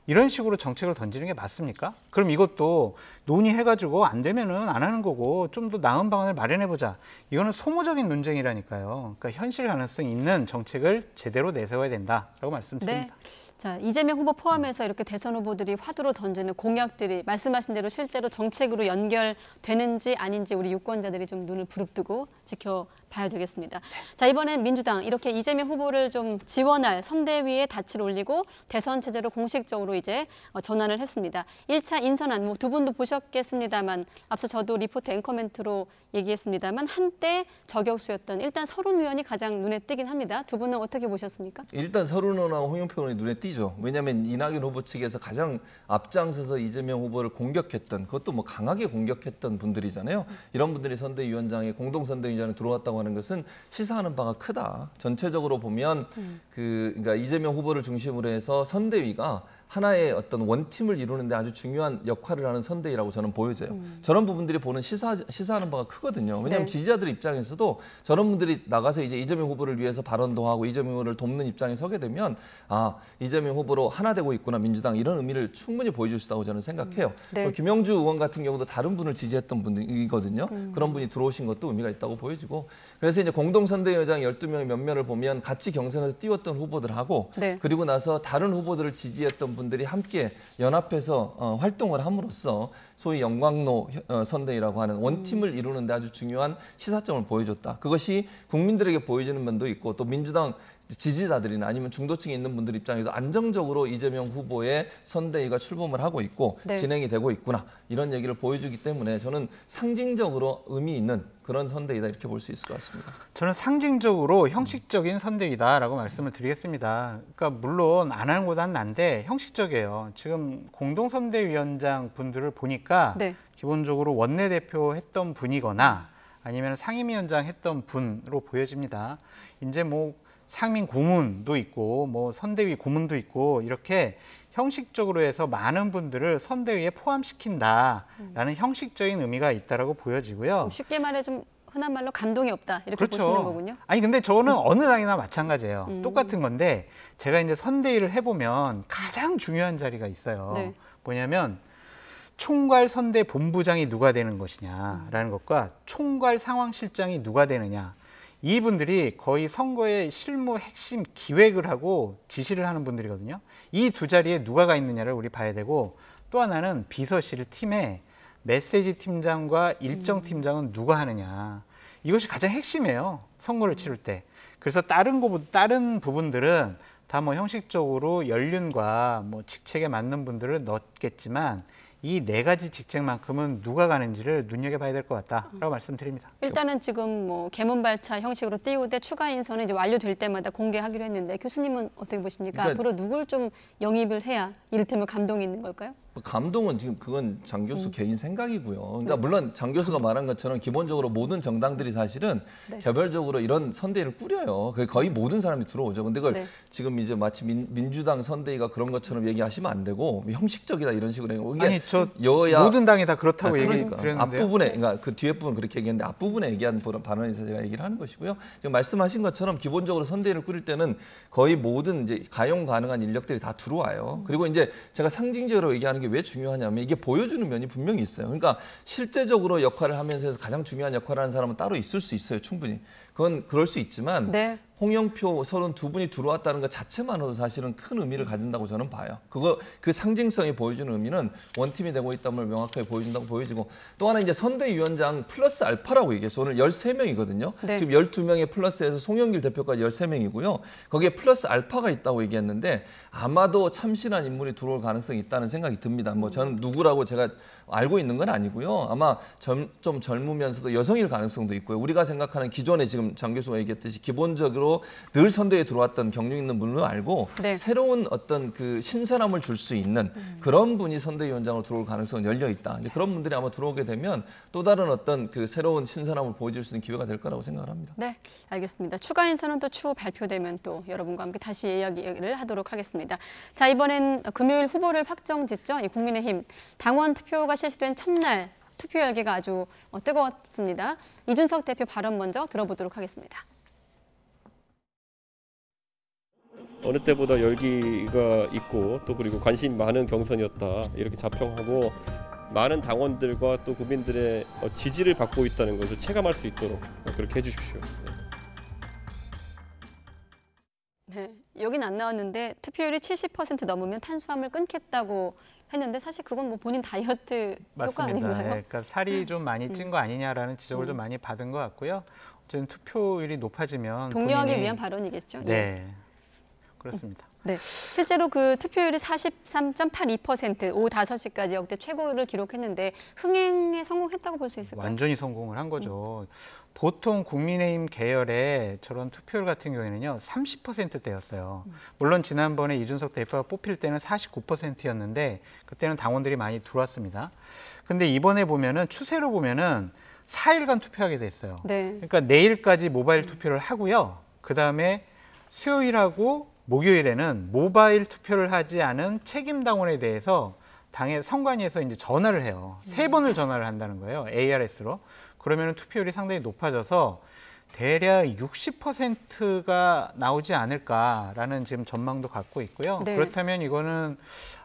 이런 식으로 정책을 던지는 게 맞습니까? 그럼 이것도 논의해가지고 안 되면은 안 하는 거고 좀 더 나은 방안을 마련해보자. 이거는 소모적인 논쟁이라니까요. 그러니까 현실 가능성 있는 정책을 제대로 내세워야 된다라고 말씀드립니다. 네. 자, 이재명 후보 포함해서 이렇게 대선 후보들이 화두로 던지는 공약들이 말씀하신 대로 실제로 정책으로 연결되는지 아닌지 우리 유권자들이 좀 눈을 부릅뜨고 지켜봐야 되겠습니다. 자, 이번엔 민주당 이렇게 이재명 후보를 좀 지원할 선대위에 닻을 올리고 대선 체제로 공식적으로 이제 전환을 했습니다. 1차 인선안 뭐 두 분도 보셨겠습니다만 앞서 저도 리포트 앵커멘트로 얘기했습니다만 한때 저격수였던 일단 서른 의원이 가장 눈에 띄긴 합니다. 두 분은 어떻게 보셨습니까? 일단 서른 의원하고 홍영표 의원이 눈에 띄죠. 왜냐하면 이낙연 후보 측에서 가장 앞장서서 이재명 후보를 공격했던 그것도 뭐 강하게 공격했던 분들이잖아요. 이런 분들이 선대위원장에 공동선대위원장에 들어왔다고 하는 것은 시사하는 바가 크다. 전체적으로 보면 그러니까 이재명 후보를 중심으로 해서 선대위가 하나의 어떤 원팀을 이루는데 아주 중요한 역할을 하는 선대위라고 저는 보여져요. 저런 부분들이 보는 시사하는 바가 크거든요. 왜냐하면 네. 지지자들 입장에서도 저런 분들이 나가서 이제 이재명 후보를 위해서 발언도 하고 이재명 후보를 돕는 입장에 서게 되면 아 이재명 후보로 하나 되고 있구나 민주당 이런 의미를 충분히 보여줄 수 있다고 저는 생각해요. 네. 김영주 의원 같은 경우도 다른 분을 지지했던 분이거든요. 그런 분이 들어오신 것도 의미가 있다고 보여지고 그래서 이제 공동선대위원장 12명의 면면을 보면 같이 경선에서 띄웠던 후보들하고 네. 그리고 나서 다른 후보들을 지지했던 분들이 함께 연합해서 활동을 함으로써 소위 영광로 선대위라고 하는 원팀을 이루는 데 아주 중요한 시사점을 보여줬다. 그것이 국민들에게 보여지는 면도 있고 또 민주당 지지자들이나 아니면 중도층에 있는 분들 입장에서 안정적으로 이재명 후보의 선대위가 출범을 하고 있고 네. 진행이 되고 있구나 이런 얘기를 보여주기 때문에 저는 상징적으로 의미 있는 그런 선대위다 이렇게 볼 수 있을 것 같습니다. 저는 상징적으로 형식적인 선대위다라고 말씀을 드리겠습니다. 그러니까 물론 안 하는 것보다는 난데 형식적이에요. 지금 공동선대위원장 분들을 보니까 네. 기본적으로 원내대표 했던 분이거나 아니면 상임위원장 했던 분으로 보여집니다. 이제 뭐 상임 고문도 있고 뭐 선대위 고문도 있고 이렇게 형식적으로 해서 많은 분들을 선대위에 포함시킨다라는 형식적인 의미가 있다라고 보여지고요. 쉽게 말해 좀 흔한 말로 감동이 없다 이렇게 그렇죠. 보시는 거군요. 아니 근데 저는 어느 당이나 마찬가지예요. 똑같은 건데 제가 이제 선대위를 해보면 가장 중요한 자리가 있어요. 네. 뭐냐면 총괄 선대 본부장이 누가 되는 것이냐라는 것과 총괄 상황실장이 누가 되느냐. 이분들이 거의 선거의 실무 핵심 기획을 하고 지시를 하는 분들이거든요. 이 두 자리에 누가 가 있느냐를 우리 봐야 되고 또 하나는 비서실 팀에 메시지 팀장과 일정 팀장은 누가 하느냐. 이것이 가장 핵심이에요. 선거를 치를 때. 그래서 다른 부분들은 다 뭐 형식적으로 연륜과 뭐 직책에 맞는 분들을 넣겠지만 이 4가지 직책만큼은 누가 가는지를 눈여겨봐야 될 것 같다라고 말씀드립니다. 일단은 지금 뭐 개문발차 형식으로 띄우되 추가 인선은 이제 완료될 때마다 공개하기로 했는데 교수님은 어떻게 보십니까? 그러니까 앞으로 누굴 좀 영입을 해야 이를테면 감동이 있는 걸까요? 감동은 지금 그건 장 교수 개인 생각이고요. 그러니까 물론 장 교수가 말한 것처럼 기본적으로 모든 정당들이 사실은 개별적으로 이런 선대위를 꾸려요. 거의 모든 사람이 들어오죠. 근데 그걸 지금 이제 마치 민주당 선대위가 그런 것처럼 얘기하시면 안 되고 형식적이다 이런 식으로 해요. 이게 아니 저 여야 모든 당이 다 그렇다고 그러니까. 드렸는데요. 앞부분에 그러니까 그 뒤에 부분 그렇게 얘기했는데 앞부분에 얘기한 발언에서 제가 얘기를 하는 것이고요. 지금 말씀하신 것처럼 기본적으로 선대위를 꾸릴 때는 거의 모든 이제 가용 가능한 인력들이 다 들어와요. 그리고 이제 제가 상징적으로 얘기하는 게 왜 중요하냐면 이게 보여주는 면이 분명히 있어요. 그러니까 실제적으로 역할을 하면서 가장 중요한 역할을 하는 사람은 따로 있을 수 있어요. 충분히. 그건 그럴 수 있지만 홍영표 32분이 들어왔다는 것 자체만으로도 사실은 큰 의미를 가진다고 저는 봐요. 그 상징성이 보여주는 의미는 원팀이 되고 있다는 걸 명확하게 보여준다고 보여지고 또 하나 이제 선대위원장 플러스 알파라고 얘기해서 오늘 13명이거든요. 지금 12명의 플러스에서 송영길 대표까지 13명이고요. 거기에 플러스 알파가 있다고 얘기했는데 아마도 참신한 인물이 들어올 가능성이 있다는 생각이 듭니다. 뭐 저는 누구라고 제가 알고 있는 건 아니고요. 아마 좀 젊으면서도 여성일 가능성도 있고요. 우리가 생각하는 기존에 지금 장 교수가 얘기했듯이 기본적으로 늘 선대에 들어왔던 경력 있는 분을 알고 새로운 어떤 그 신선함을 줄 수 있는 그런 분이 선대위원장으로 들어올 가능성은 열려 있다. 이제 그런 분들이 아마 들어오게 되면 또 다른 어떤 그 새로운 신선함을 보여줄 수 있는 기회가 될 거라고 생각을 합니다. 네, 알겠습니다. 추가 인선은 또 추후 발표되면 또 여러분과 함께 다시 이야기를 하도록 하겠습니다. 자, 이번엔 금요일 후보를 확정짓죠. 이 국민의힘 당원 투표가 실시된 첫날 투표 열기가 아주 뜨거웠습니다. 이준석 대표 발언 먼저 들어보도록 하겠습니다. 어느 때보다 열기가 있고 또 그리고 관심 많은 경선이었다 이렇게 자평하고 많은 당원들과 또 국민들의 지지를 받고 있다는 것을 체감할 수 있도록 그렇게 해주십시오. 네, 여긴 안 나왔는데 투표율이 70% 넘으면 탄수화물 끊겠다고 했는데 사실 그건 뭐 본인 다이어트 효과 아닌가요? 네, 그러니까 살이 좀 많이 찐 거 아니냐라는 지적을 좀 많이 받은 것 같고요. 어쨌든 투표율이 높아지면 독려하기 위한 발언이겠죠. 네, 그렇습니다. 네, 실제로 그 투표율이 43.82%, 오후 5시까지 역대 최고를 기록했는데 흥행에 성공했다고 볼 수 있을까요? 완전히 성공을 한 거죠. 보통 국민의힘 계열의 저런 투표율 같은 경우에는요 30%대였어요. 물론 지난번에 이준석 대표가 뽑힐 때는 49%였는데 그때는 당원들이 많이 들어왔습니다. 근데 이번에 보면은 추세로 보면은 4일간 투표하게 됐어요. 그러니까 내일까지 모바일 투표를 하고요. 그 다음에 수요일하고 목요일에는 모바일 투표를 하지 않은 책임 당원에 대해서 당의 선관위에서 이제 전화를 해요. 3번을 전화를 한다는 거예요. ARS로. 그러면 투표율이 상당히 높아져서 대략 60%가 나오지 않을까라는 지금 전망도 갖고 있고요. 그렇다면 이거는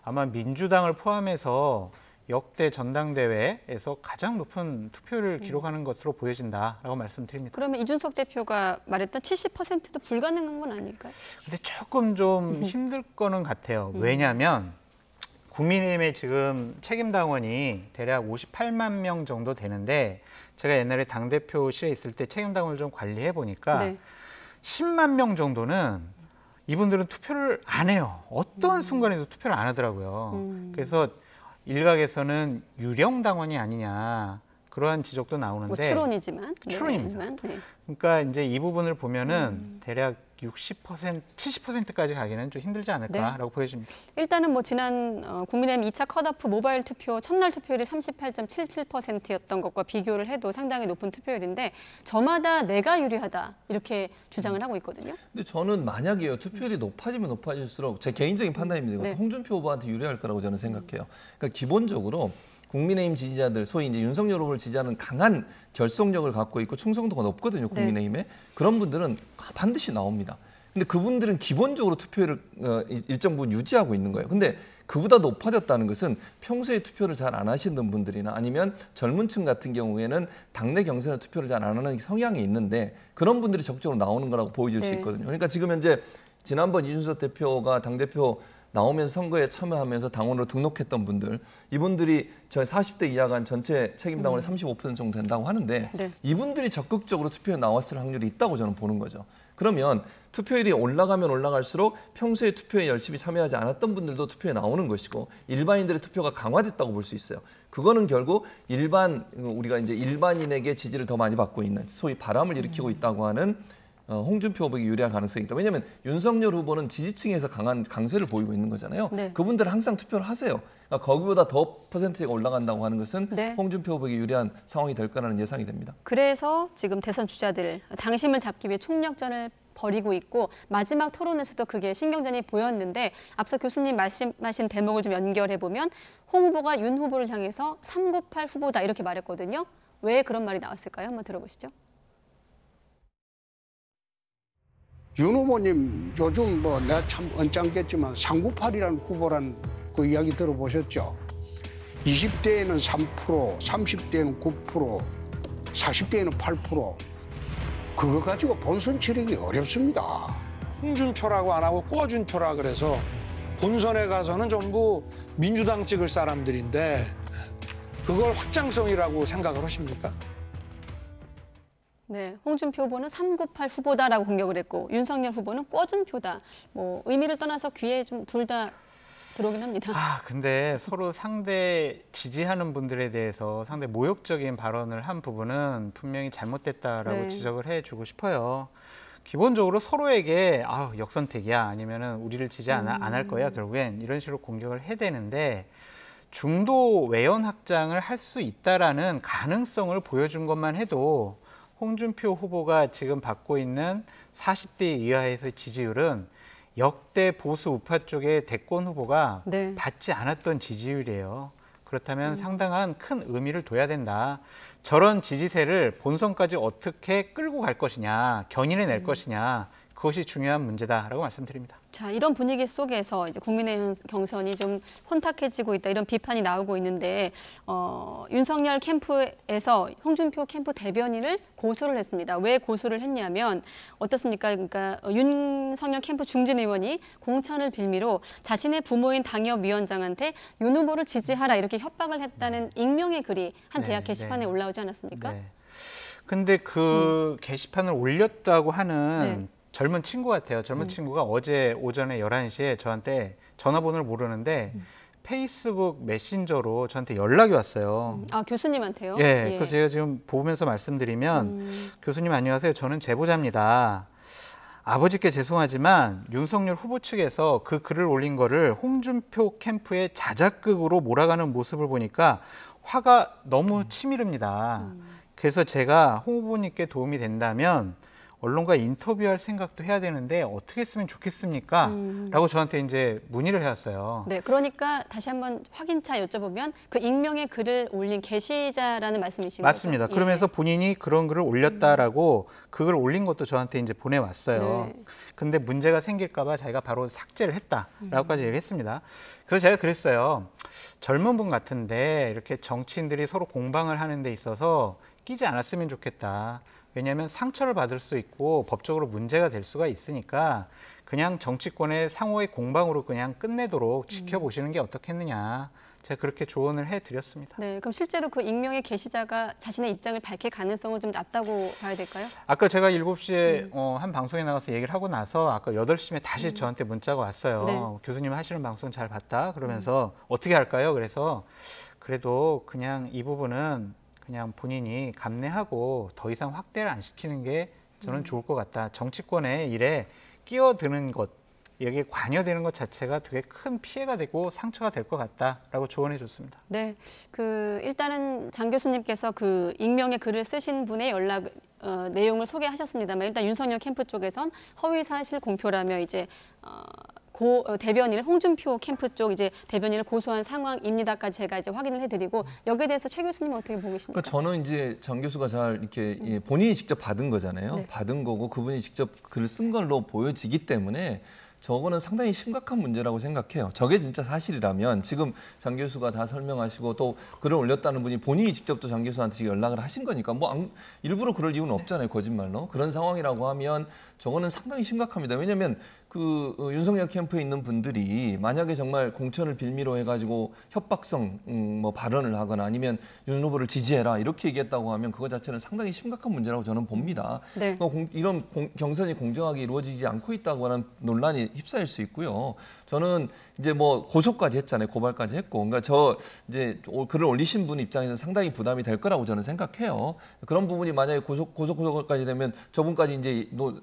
아마 민주당을 포함해서 역대 전당대회에서 가장 높은 투표를 기록하는 것으로 보여진다라고 말씀드립니다. 그러면 이준석 대표가 말했던 70%도 불가능한 건 아닐까요? 근데 조금 좀 힘들 거는 같아요. 왜냐하면 국민의힘의 지금 책임당원이 대략 58만 명 정도 되는데 제가 옛날에 당대표실에 있을 때 책임당원을 좀 관리해 보니까 10만 명 정도는 이분들은 투표를 안 해요. 어떠한 순간에도 투표를 안 하더라고요. 그래서 일각에서는 유령 당원이 아니냐 그러한 지적도 나오는데 뭐 추론이지만 추론입니다. 그러니까 이제 이 부분을 보면은 대략 60%, 70%까지 가기는 좀 힘들지 않을까라고 보여집니다. 일단은 뭐 지난 국민의힘 2차 컷오프 모바일 투표 첫날 투표율이 38.77%였던 것과 비교를 해도 상당히 높은 투표율인데 저마다 내가 유리하다 이렇게 주장을 하고 있거든요. 근데 저는 만약에요 투표율이 높아지면 높아질수록 제 개인적인 판단입니다. 홍준표 후보한테 유리할 거라고 저는 생각해요. 그러니까 기본적으로 국민의힘 지지자들, 소위 이제 윤석열 후보를 지지하는 강한 결속력을 갖고 있고 충성도가 높거든요, 국민의힘에. 그런 분들은 반드시 나옵니다. 근데 그분들은 기본적으로 투표율을 일정 부분 유지하고 있는 거예요. 근데 그보다 높아졌다는 것은 평소에 투표를 잘 안 하시는 분들이나 아니면 젊은 층 같은 경우에는 당내 경선에 투표를 잘 안 하는 성향이 있는데 그런 분들이 적극적으로 나오는 거라고 보여질 수 있거든요. 그러니까 지금 현재 지난번 이준석 대표가 당대표 나오면서 선거에 참여하면서 당원으로 등록했던 분들, 이분들이 저희 40대 이하가 한 전체 책임당원의 35% 정도 된다고 하는데 이분들이 적극적으로 투표에 나왔을 확률이 있다고 저는 보는 거죠. 그러면 투표율이 올라가면 올라갈수록 평소에 투표에 열심히 참여하지 않았던 분들도 투표에 나오는 것이고 일반인들의 투표가 강화됐다고 볼 수 있어요. 그거는 결국 우리가 이제 일반인에게 지지를 더 많이 받고 있는 소위 바람을 일으키고 있다고 하는 홍준표 후보에게 유리한 가능성이 있다. 왜냐하면 윤석열 후보는 지지층에서 강한 강세를 보이고 있는 거잖아요. 네. 그분들은 항상 투표를 하세요. 그러니까 거기보다 더 퍼센트가 올라간다고 하는 것은 네. 홍준표 후보에게 유리한 상황이 될 거라는 예상이 됩니다. 그래서 지금 대선 주자들 당심을 잡기 위해 총력전을 벌이고 있고 마지막 토론에서도 그게 신경전이 보였는데 앞서 교수님 말씀하신 대목을 좀 연결해 보면 홍 후보가 윤 후보를 향해서 398 후보다 이렇게 말했거든요. 왜 그런 말이 나왔을까요? 한번 들어보시죠. 윤 후보님 요즘 뭐 내가 참 언짢겠지만 398이라는 후보라는 그 이야기 들어보셨죠? 20대에는 3%, 30대에는 9%, 40대에는 8%. 그거 가지고 본선 치르기 어렵습니다. 홍준표라고 안 하고 꿔준표라 그래서 본선에 가서는 전부 민주당 찍을 사람들인데 그걸 확장성이라고 생각을 하십니까? 네, 홍준표 후보는 398 후보다라고 공격을 했고 윤석열 후보는 꿔준표다. 뭐 의미를 떠나서 귀에 좀 둘 다 들어오긴 합니다. 근데 서로 상대 지지하는 분들에 대해서 상대 모욕적인 발언을 한 부분은 분명히 잘못됐다라고 네. 지적을 해주고 싶어요. 기본적으로 서로에게 역선택이야 아니면은 우리를 지지 안 할 거야 결국엔 이런 식으로 공격을 해야 되는데 중도 외연 확장을 할 수 있다라는 가능성을 보여준 것만 해도 홍준표 후보가 지금 받고 있는 40대 이하에서의 지지율은 역대 보수 우파 쪽의 대권 후보가 네. 받지 않았던 지지율이에요. 그렇다면 상당한 큰 의미를 둬야 된다. 저런 지지세를 본선까지 어떻게 끌고 갈 것이냐, 견인해낼 것이냐, 그것이 중요한 문제다라고 말씀드립니다. 자, 이런 분위기 속에서 이제 국민의 경선이 좀 혼탁해지고 있다 이런 비판이 나오고 있는데 윤석열 캠프에서 홍준표 캠프 대변인을 고소를 했습니다. 왜 고소를 했냐면 어떻습니까? 그러니까 윤석열 캠프 중진 의원이 공천을 빌미로 자신의 부모인 당협위원장한테 윤 후보를 지지하라 이렇게 협박을 했다는 익명의 글이 한 대학 게시판에 올라오지 않았습니까? 네. 근데 그 게시판을 올렸다고 하는 젊은 친구 같아요. 젊은 친구가 어제 오전에 11시에 저한테 전화번호를 모르는데 페이스북 메신저로 저한테 연락이 왔어요. 아, 교수님한테요? 예, 그래서 제가 지금 보면서 말씀드리면 교수님 안녕하세요. 저는 제보자입니다. 아버지께 죄송하지만 윤석열 후보 측에서 그 글을 올린 거를 홍준표 캠프의 자작극으로 몰아가는 모습을 보니까 화가 너무 치밀습니다. 그래서 제가 홍 후보님께 도움이 된다면 언론과 인터뷰할 생각도 해야 되는데 어떻게 했으면 좋겠습니까? 라고 저한테 이제 문의를 해왔어요. 네, 그러니까 다시 한번 확인차 여쭤보면 그 익명의 글을 올린 게시자라는 말씀이신 맞습니다. 거죠? 그러면서 본인이 그런 글을 올렸다라고 그걸 올린 것도 저한테 이제 보내왔어요. 네. 근데 문제가 생길까 봐 자기가 바로 삭제를 했다라고까지 얘기했습니다. 그래서 제가 그랬어요. 젊은 분 같은데 이렇게 정치인들이 서로 공방을 하는 데 있어서 끼지 않았으면 좋겠다. 왜냐하면 상처를 받을 수 있고 법적으로 문제가 될 수가 있으니까 그냥 정치권의 상호의 공방으로 그냥 끝내도록 지켜보시는 게 어떻겠느냐. 제가 그렇게 조언을 해드렸습니다. 네, 그럼 실제로 그 익명의 게시자가 자신의 입장을 밝힐 가능성은 좀 낮다고 봐야 될까요? 아까 제가 7시에 한 방송에 나가서 얘기를 하고 나서 아까 8시쯤에 다시 저한테 문자가 왔어요. 네. 교수님 하시는 방송 잘 봤다. 그러면서 어떻게 할까요? 그래서 그래도 그냥 이 부분은 그냥 본인이 감내하고 더 이상 확대를 안 시키는 게 저는 좋을 것 같다. 정치권의 일에 끼어드는 것, 여기에 관여되는 것 자체가 되게 큰 피해가 되고 상처가 될 것 같다라고 조언해 줬습니다. 네, 일단은 장 교수님께서 그 익명의 글을 쓰신 분의 내용을 소개하셨습니다만 일단 윤석열 캠프 쪽에선 허위 사실 공표라며 이제 대변인을 홍준표 캠프 쪽 이제 대변인을 고소한 상황입니다까지 제가 이제 확인을 해드리고 여기에 대해서 최 교수님은 어떻게 보고 계십니까? 그러니까 저는 이제 장 교수가 잘 이렇게 본인이 직접 받은 거잖아요. 네. 받은 거고 그분이 직접 글을 쓴 걸로 보여지기 때문에 저거는 상당히 심각한 문제라고 생각해요. 저게 진짜 사실이라면 지금 장 교수가 다 설명하시고 또 글을 올렸다는 분이 본인이 직접 또 장 교수한테 연락을 하신 거니까 일부러 그럴 이유는 없잖아요. 거짓말로. 그런 상황이라고 하면 저거는 상당히 심각합니다. 왜냐하면 그 윤석열 캠프에 있는 분들이 만약에 정말 공천을 빌미로 해가지고 협박성 뭐 발언을 하거나 아니면 윤 후보를 지지해라 이렇게 얘기했다고 하면 그거 자체는 상당히 심각한 문제라고 저는 봅니다. 네. 이런 경선이 공정하게 이루어지지 않고 있다고 하는 논란이 휩싸일 수 있고요. 저는 이제 뭐 고소까지 했잖아요. 고발까지 했고, 그러니까 저 이제 글을 올리신 분 입장에서 상당히 부담이 될 거라고 저는 생각해요. 그런 부분이 만약에 고소까지 되면 저분까지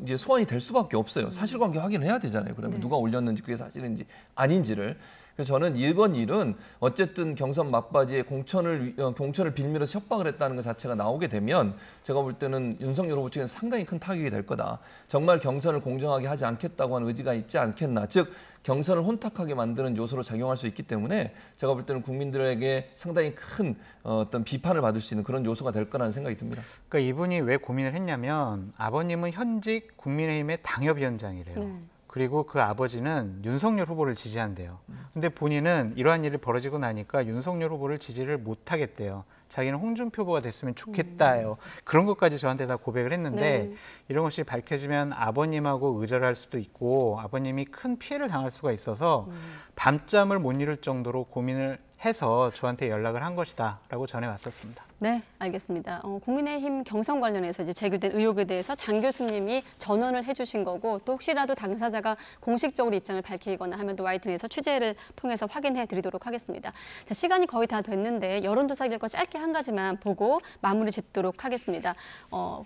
이제 소환이 될 수밖에 없어요. 사실관계 확인을 해야 되잖아요. 그러면 누가 올렸는지 그게 사실인지 아닌지를. 그래서 저는 이번 일은 어쨌든 경선 막바지에 공천을 빌미로 협박을 했다는 것 자체가 나오게 되면 제가 볼 때는 윤석열 후보 측에는 상당히 큰 타격이 될 거다. 정말 경선을 공정하게 하지 않겠다고 하는 의지가 있지 않겠나. 즉 경선을 혼탁하게 만드는 요소로 작용할 수 있기 때문에 제가 볼 때는 국민들에게 상당히 큰 어떤 비판을 받을 수 있는 그런 요소가 될 거라는 생각이 듭니다. 그러니까 이분이 왜 고민을 했냐면 아버님은 현직 국민의힘의 당협위원장이래요. 그리고 그 아버지는 윤석열 후보를 지지한대요. 근데 본인은 이러한 일이 벌어지고 나니까 윤석열 후보를 지지를 못하겠대요. 자기는 홍준표 후보가 됐으면 좋겠다요. 그런 것까지 저한테 다 고백을 했는데 이런 것이 밝혀지면 아버님하고 의절할 수도 있고 아버님이 큰 피해를 당할 수가 있어서 밤잠을 못 이룰 정도로 고민을 해서 저한테 연락을 한 것이다라고 전해왔었습니다. 네, 알겠습니다. 국민의힘 경선 관련해서 이제 제기된 의혹에 대해서 장 교수님이 전언을 해주신 거고 또 혹시라도 당사자가 공식적으로 입장을 밝히거나 하면 또 YTN에서 취재를 통해서 확인해드리도록 하겠습니다. 자, 시간이 거의 다 됐는데 여론조사 결과 짧게 한 가지만 보고 마무리 짓도록 하겠습니다.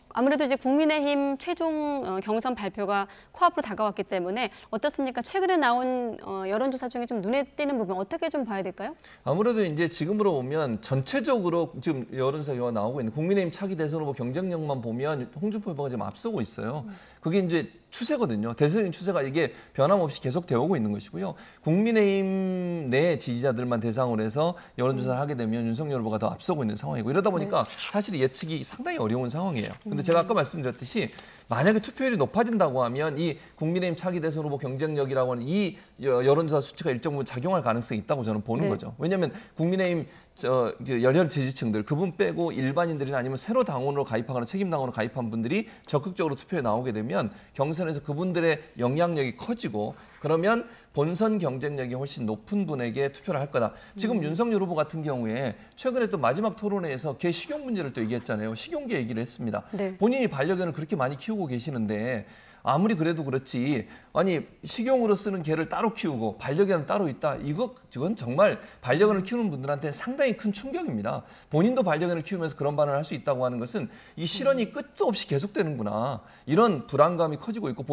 아무래도 이제 국민의힘 최종 경선 발표가 코앞으로 다가왔기 때문에 어떻습니까? 최근에 나온 여론조사 중에 좀 눈에 띄는 부분 어떻게 좀 봐야 될까요? 아무래도 이제 지금으로 보면 전체적으로 지금 여론조사 결과가 나오고 있는 국민의힘 차기 대선 후보 경쟁력만 보면 홍준표 후보가 지금 앞서고 있어요. 그게 이제 추세거든요. 대선적인 추세가 이게 변함없이 계속 되어오고 있는 것이고요. 국민의힘 내 지지자들만 대상으로 해서 여론조사를 하게 되면 윤석열 후보가 더 앞서고 있는 상황이고 이러다 보니까 사실 예측이 상당히 어려운 상황이에요. 근데 제가 아까 말씀드렸듯이 만약에 투표율이 높아진다고 하면 이 국민의힘 차기 대선 후보 경쟁력이라고 하는 이 여론조사 수치가 일정 부분 작용할 가능성이 있다고 저는 보는 거죠. 왜냐하면 국민의힘 열혈 지지층들 그분 빼고 일반인들이나 아니면 새로 당원으로 가입하거나 책임 당원으로 가입한 분들이 적극적으로 투표에 나오게 되면 경선에서 그분들의 영향력이 커지고 그러면 본선 경쟁력이 훨씬 높은 분에게 투표를 할 거다. 지금 윤석열 후보 같은 경우에 최근에 또 마지막 토론회에서 개 식용 문제를 또 얘기했잖아요. 식용계 얘기를 했습니다. 본인이 반려견을 그렇게 많이 키우고 계시는데 아무리 그래도 그렇지 아니 식용으로 쓰는 개를 따로 키우고 반려견은 따로 있다. 이건 정말 반려견을 키우는 분들한테 상당히 큰 충격입니다. 본인도 반려견을 키우면서 그런 반응을 할 수 있다고 하는 것은 이 실언이 끝도 없이 계속되는구나. 이런 불안감이 커지고 있고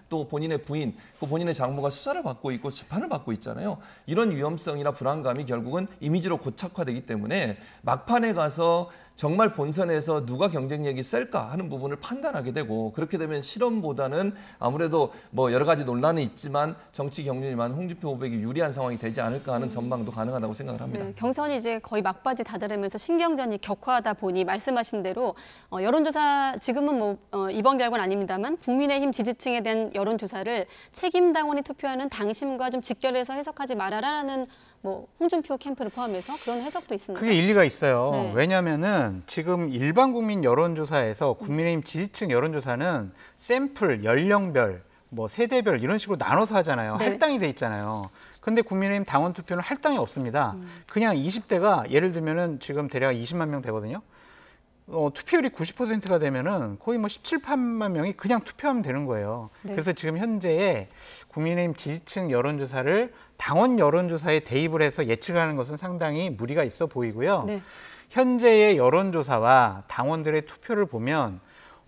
또 본인의 부인, 또 본인의 장모가 수사를 받고 있고 재판을 받고 있잖아요. 이런 위험성이나 불안감이 결국은 이미지로 고착화되기 때문에 막판에 가서 정말 본선에서 누가 경쟁력이 셀까 하는 부분을 판단하게 되고 그렇게 되면 실언보다는 아무래도 뭐 여러 가지 논란이 있지만 정치 경륜이 많은 홍준표 후보에게 유리한 상황이 되지 않을까 하는 전망도 가능하다고 생각을 합니다. 네, 경선이 이제 거의 막바지 다다르면서 신경전이 격화하다 보니 말씀하신 대로 여론조사 지금은 뭐 이번 결과는 아닙니다만 국민의힘 지지층에 대한 여론조사를 책임 당원이 투표하는 당심과 좀 직결해서 해석하지 말아라라는 뭐 홍준표 캠프를 포함해서 그런 해석도 있습니다. 그게 일리가 있어요. 네. 왜냐하면은 지금 일반 국민 여론조사에서 국민의힘 지지층 여론조사는 샘플, 연령별, 뭐 세대별 이런 식으로 나눠서 하잖아요. 네. 할당이 돼 있잖아요. 근데 국민의힘 당원 투표는 할당이 없습니다. 그냥 20대가 예를 들면은 지금 대략 20만 명 되거든요. 투표율이 90%가 되면은 거의 뭐 17, 18만 명이 그냥 투표하면 되는 거예요. 네. 그래서 지금 현재의 국민의힘 지지층 여론조사를 당원 여론조사에 대입을 해서 예측하는 것은 상당히 무리가 있어 보이고요. 네. 현재의 여론조사와 당원들의 투표를 보면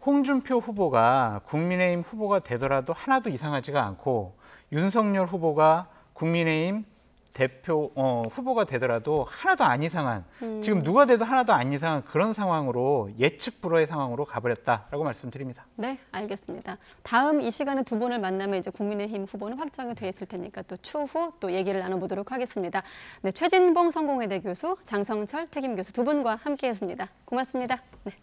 홍준표 후보가 국민의힘 후보가 되더라도 하나도 이상하지가 않고 윤석열 후보가 국민의힘 대표 후보가 되더라도 하나도 안 이상한 지금 누가 돼도 하나도 안 이상한 그런 상황으로 예측 불허의 상황으로 가버렸다라고 말씀드립니다. 네, 알겠습니다. 다음 이 시간에 두 분을 만나면 이제 국민의힘 후보는 확정이 돼 있을 테니까 또 추후 또 얘기를 나눠보도록 하겠습니다. 네, 최진봉 성공회대 교수, 장성철 특임 교수 두 분과 함께했습니다. 고맙습니다. 네.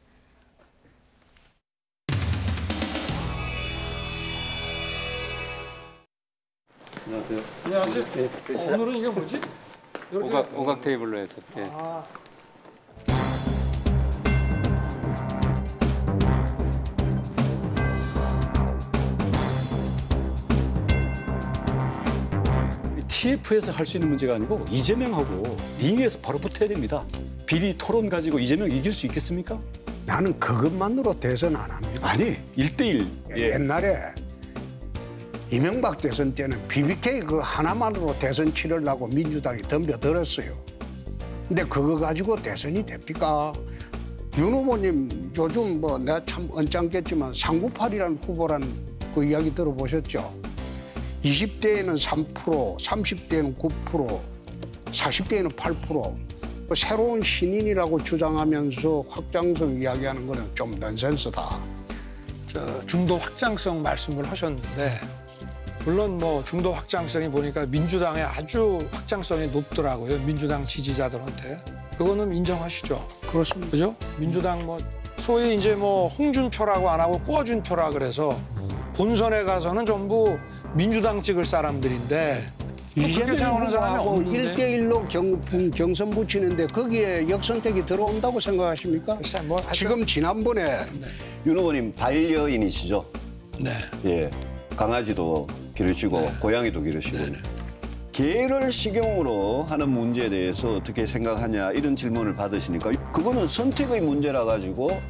안녕하세요. 안녕하세요. 네. 오늘은 이게 뭐지? 오각 테이블로 해서. 네. TF에서 할 수 있는 문제가 아니고 이재명하고 링에서 바로 붙어야 됩니다. 비리 토론 가지고 이재명 이길 수 있겠습니까? 나는 그것만으로 대선 안 합니다. 아니, 1대1. 예. 옛날에 이명박 대선 때는 BBK 그 하나만으로 대선 치르려고 민주당이 덤벼들었어요. 근데 그거 가지고 대선이 됩니까? 윤 후보님 요즘 뭐 내가 참 언짢겠지만 상구팔이라는 후보라는 그 이야기 들어보셨죠? 20대에는 3%, 30대에는 9%, 40대에는 8%. 새로운 신인이라고 주장하면서 확장성 이야기하는 거는 좀 넌센스다. 중도 확장성 말씀을 하셨는데 물론 뭐 중도 확장성이 보니까 민주당의 아주 확장성이 높더라고요. 민주당 지지자들한테. 그거는 인정하시죠? 그렇습니다. 그죠? 민주당 뭐 소위 이제 뭐 홍준표라고 안 하고 꿔준표라 그래서 본선에 가서는 전부 민주당 찍을 사람들인데 그렇게 생각하는 사람이 이재명하고 없는데. 1대1로 경선 붙이는데 거기에 역선택이 들어온다고 생각하십니까? 지금 지난번에 윤 후보님 반려인이시죠? 네. 예, 강아지도 기르시고 고양이도 기르시고. 개를 식용으로 하는 문제에 대해서 어떻게 생각하냐 이런 질문을 받으시니까 그거는 선택의 문제라 가지고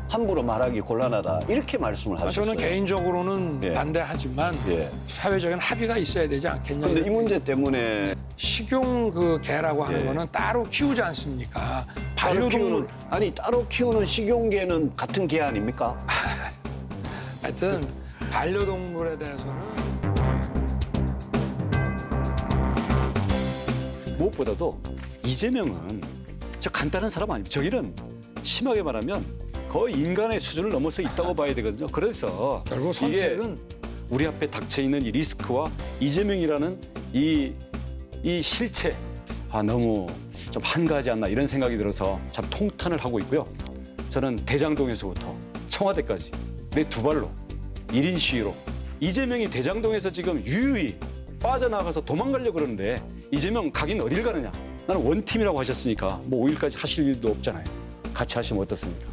함부로 말하기 곤란하다 이렇게 말씀을 하셨어요. 저는 개인적으로는 예. 반대하지만 예. 사회적인 합의가 있어야 되지 않겠냐. 그런데 이 문제 때문에 식용 그 개라고 하는 거는 따로 키우지 않습니까? 반려동물 따로 키우는 식용개는 같은 개 아닙니까? 하여튼 반려동물에 대해서는 무엇보다도 이재명은 저 간단한 사람 아닙니다. 저기는 심하게 말하면 거의 인간의 수준을 넘어서 있다고 봐야 되거든요. 그래서 이게 우리 앞에 닥쳐 있는 이 리스크와 이재명이라는 이 실체 너무 좀 한가하지 않나 이런 생각이 들어서 참 통탄을 하고 있고요. 저는 대장동에서부터 청와대까지 내 두 발로 1인 시위로 이재명이 대장동에서 지금 유유히 빠져나가서 도망가려고 그러는데 이재명 가긴 어딜 가느냐. 나는 원팀이라고 하셨으니까 뭐 5일까지 하실 일도 없잖아요. 같이 하시면 어떻습니까?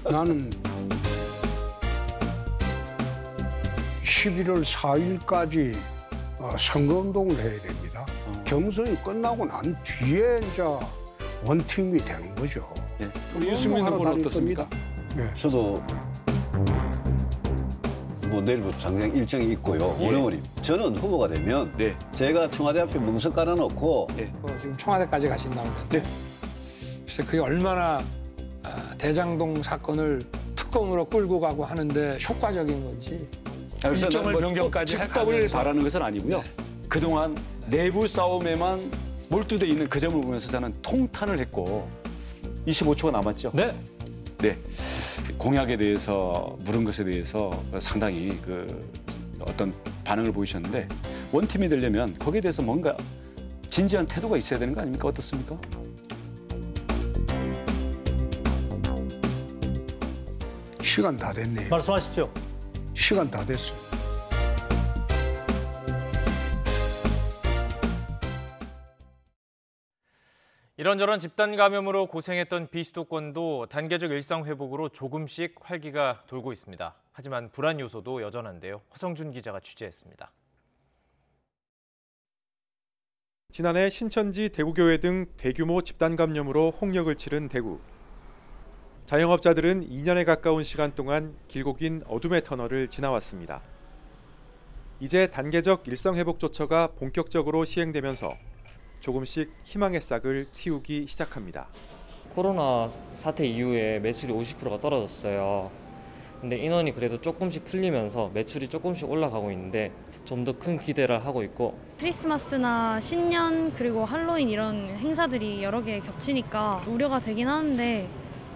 나는 11월 4일까지 선거운동을 해야 됩니다. 경선이 끝나고 난 뒤에 이제 원팀이 되는 거죠. 예. 우리 유승민 후보는 어떻습니까? 네. 저도 뭐 내일부터 당장 일정이 있고요. 예. 원 의원님, 저는 후보가 되면 제가 청와대 앞에 멍석 깔아놓고 지금 청와대까지 가신다고 그러는데 글쎄 그게 얼마나 대장동 사건을 특검으로 끌고 가고 하는데 효과적인 건지 일정을 변경까지 즉답을 바라는 것은 아니고요. 그동안 내부 싸움에만 몰두돼 있는 그 점을 보면서 저는 통탄을 했고 25초가 남았죠. 네. 공약에 대해서 물은 것에 대해서 상당히 어떤 반응을 보이셨는데 원팀이 되려면 거기에 대해서 뭔가 진지한 태도가 있어야 되는 거 아닙니까? 어떻습니까? 시간 다 됐네요. 말씀하십시오. 시간 다 됐어. 이런저런 집단 감염으로 고생했던 비수도권도 단계적 일상 회복으로 조금씩 활기가 돌고 있습니다. 하지만 불안 요소도 여전한데요. 허성준 기자가 취재했습니다. 지난해 신천지, 대구교회 등 대규모 집단 감염으로 홍역을 치른 대구. 자영업자들은 2년에 가까운 시간 동안 길고 긴 어둠의 터널을 지나왔습니다. 이제 단계적 일상 회복 조처가 본격적으로 시행되면서 조금씩 희망의 싹을 틔우기 시작합니다. 코로나 사태 이후에 매출이 50%가 떨어졌어요. 근데 인원이 그래도 조금씩 풀리면서 매출이 조금씩 올라가고 있는데 좀 더 큰 기대를 하고 있고 크리스마스나 신년 그리고 할로윈 이런 행사들이 여러 개 겹치니까 우려가 되긴 하는데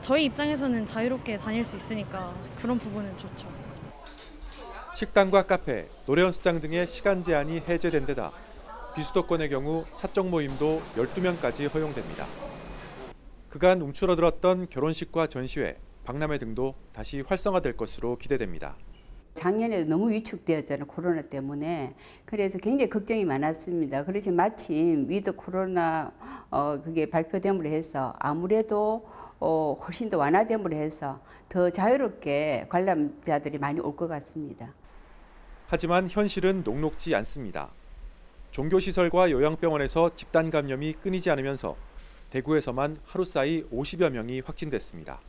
저희 입장에서는 자유롭게 다닐 수 있으니까 그런 부분은 좋죠. 식당과 카페, 노래 연습장 등의 시간 제한이 해제된 데다 비수도권의 경우 사적 모임도 12명까지 허용됩니다. 그간 움츠러들었던 결혼식과 전시회, 박람회 등도 다시 활성화될 것으로 기대됩니다. 작년에도 너무 위축되었잖아요. 코로나 때문에. 그래서 굉장히 걱정이 많았습니다. 그래서 마침 위드 코로나 그게 발표됨으로 해서 아무래도 훨씬 더 완화됨으로 해서 더 자유롭게 관람자들이 많이 올 것 같습니다. 하지만 현실은 녹록지 않습니다. 종교시설과 요양병원에서 집단 감염이 끊이지 않으면서 대구에서만 하루 사이 50여 명이 확진됐습니다.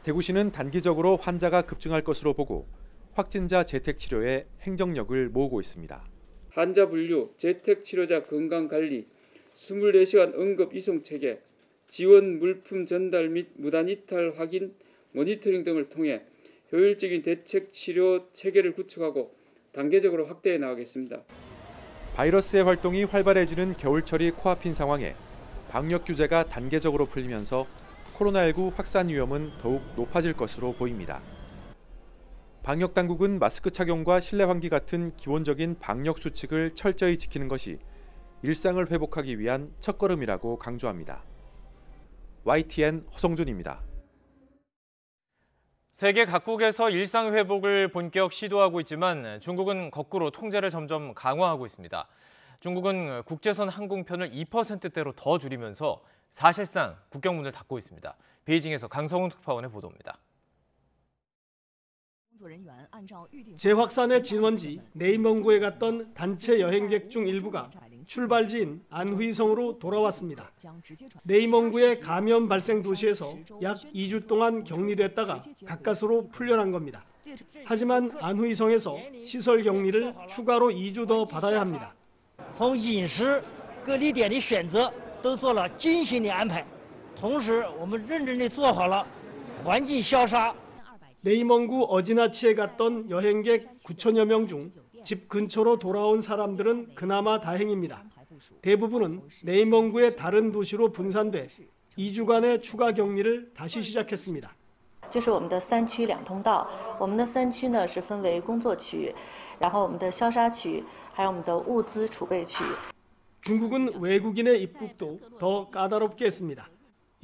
대구시는 단기적으로 환자가 급증할 것으로 보고 확진자 재택 치료에 행정력을 모으고 있습니다. 환자 분류, 재택 치료자 건강 관리, 24시간 응급 이송 체계, 지원 물품 전달 및 무단 이탈 확인, 모니터링 등을 통해 효율적인 대책 치료 체계를 구축하고 단계적으로 확대해 나가겠습니다. 바이러스의 활동이 활발해지는 겨울철이 코앞인 상황에 방역 규제가 단계적으로 풀리면서 코로나19 확산 위험은 더욱 높아질 것으로 보입니다. 방역 당국은 마스크 착용과 실내 환기 같은 기본적인 방역 수칙을 철저히 지키는 것이 일상을 회복하기 위한 첫걸음이라고 강조합니다. YTN 허성준입니다. 세계 각국에서 일상 회복을 본격 시도하고 있지만 중국은 거꾸로 통제를 점점 강화하고 있습니다. 중국은 국제선 항공편을 2%대로 더 줄이면서 사실상 국경문을 닫고 있습니다. 베이징에서 강성훈 특파원의 보도입니다. 재확산의 진원지 네이멍구에 갔던 단체 여행객 중 일부가 출발지인 안후이성으로 돌아왔습니다. 네이멍구의 감염 발생 도시에서 약 2주 동안 격리됐다가 가까스로 풀려난 겁니다. 하지만 안후이성에서 시설 격리를 추가로 2주 더 받아야 합니다. 从饮食隔离点的选择都做了精心的安排，同时我们认真地做好了环境消杀。 네이멍구 어지나치에 갔던 여행객 9천여 명 중 집 근처로 돌아온 사람들은 그나마 다행입니다. 대부분은 네이멍구의 다른 도시로 분산돼 2주간의 추가 격리를 다시 시작했습니다. 就是我们的3区2通道，我们的3区呢是分为工作区，然后我们的消杀区，还有我们的物资储备区。 중국은 외국인의 입국도 더 까다롭게 했습니다.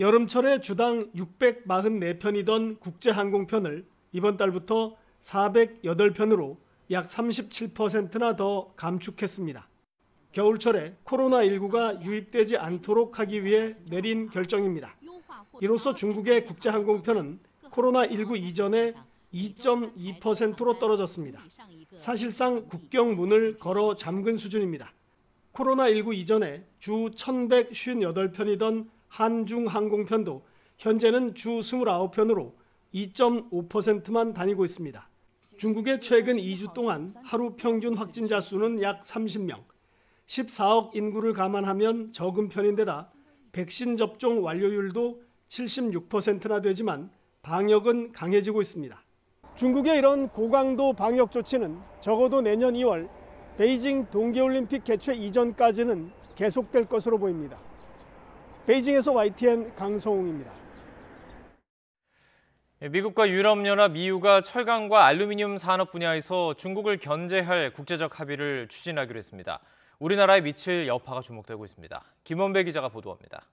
여름철에 주당 644편이던 국제항공편을 이번 달부터 408편으로 약 37%나 더 감축했습니다. 겨울철에 코로나19가 유입되지 않도록 하기 위해 내린 결정입니다. 이로써 중국의 국제항공편은 코로나19 이전에 2.2%로 떨어졌습니다. 사실상 국경 문을 걸어 잠근 수준입니다. 코로나19 이전에 주 1158편이던 한중 항공편도 현재는 주 29편으로 2.5%만 다니고 있습니다. 중국의 최근 2주 동안 하루 평균 확진자 수는 약 30명, 14억 인구를 감안하면 적은 편인데다 백신 접종 완료율도 76%나 되지만 방역은 강해지고 있습니다. 중국의 이런 고강도 방역 조치는 적어도 내년 2월 베이징 동계올림픽 개최 이전까지는 계속될 것으로 보입니다. 베이징에서 YTN 강성웅입니다. 미국과 유럽연합 EU가 철강과 알루미늄 산업 분야에서 중국을 견제할 국제적 합의를 추진하기로 했습니다. 우리나라에 미칠 여파가 주목되고 있습니다. 김원배 기자가 보도합니다.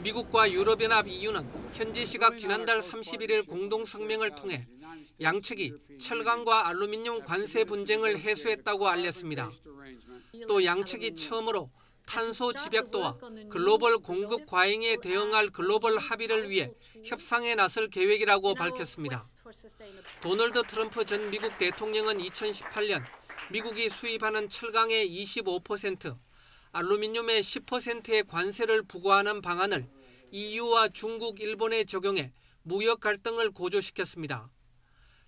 미국과 유럽연합 EU는 현지 시각 지난달 31일 공동성명을 통해 양측이 철강과 알루미늄 관세 분쟁을 해소했다고 알렸습니다. 또 양측이 처음으로 탄소 집약도와 글로벌 공급 과잉에 대응할 글로벌 합의를 위해 협상에 나설 계획이라고 밝혔습니다. 도널드 트럼프 전 미국 대통령은 2018년 미국이 수입하는 철강의 25%, 알루미늄의 10%의 관세를 부과하는 방안을 EU와 중국, 일본에 적용해 무역 갈등을 고조시켰습니다.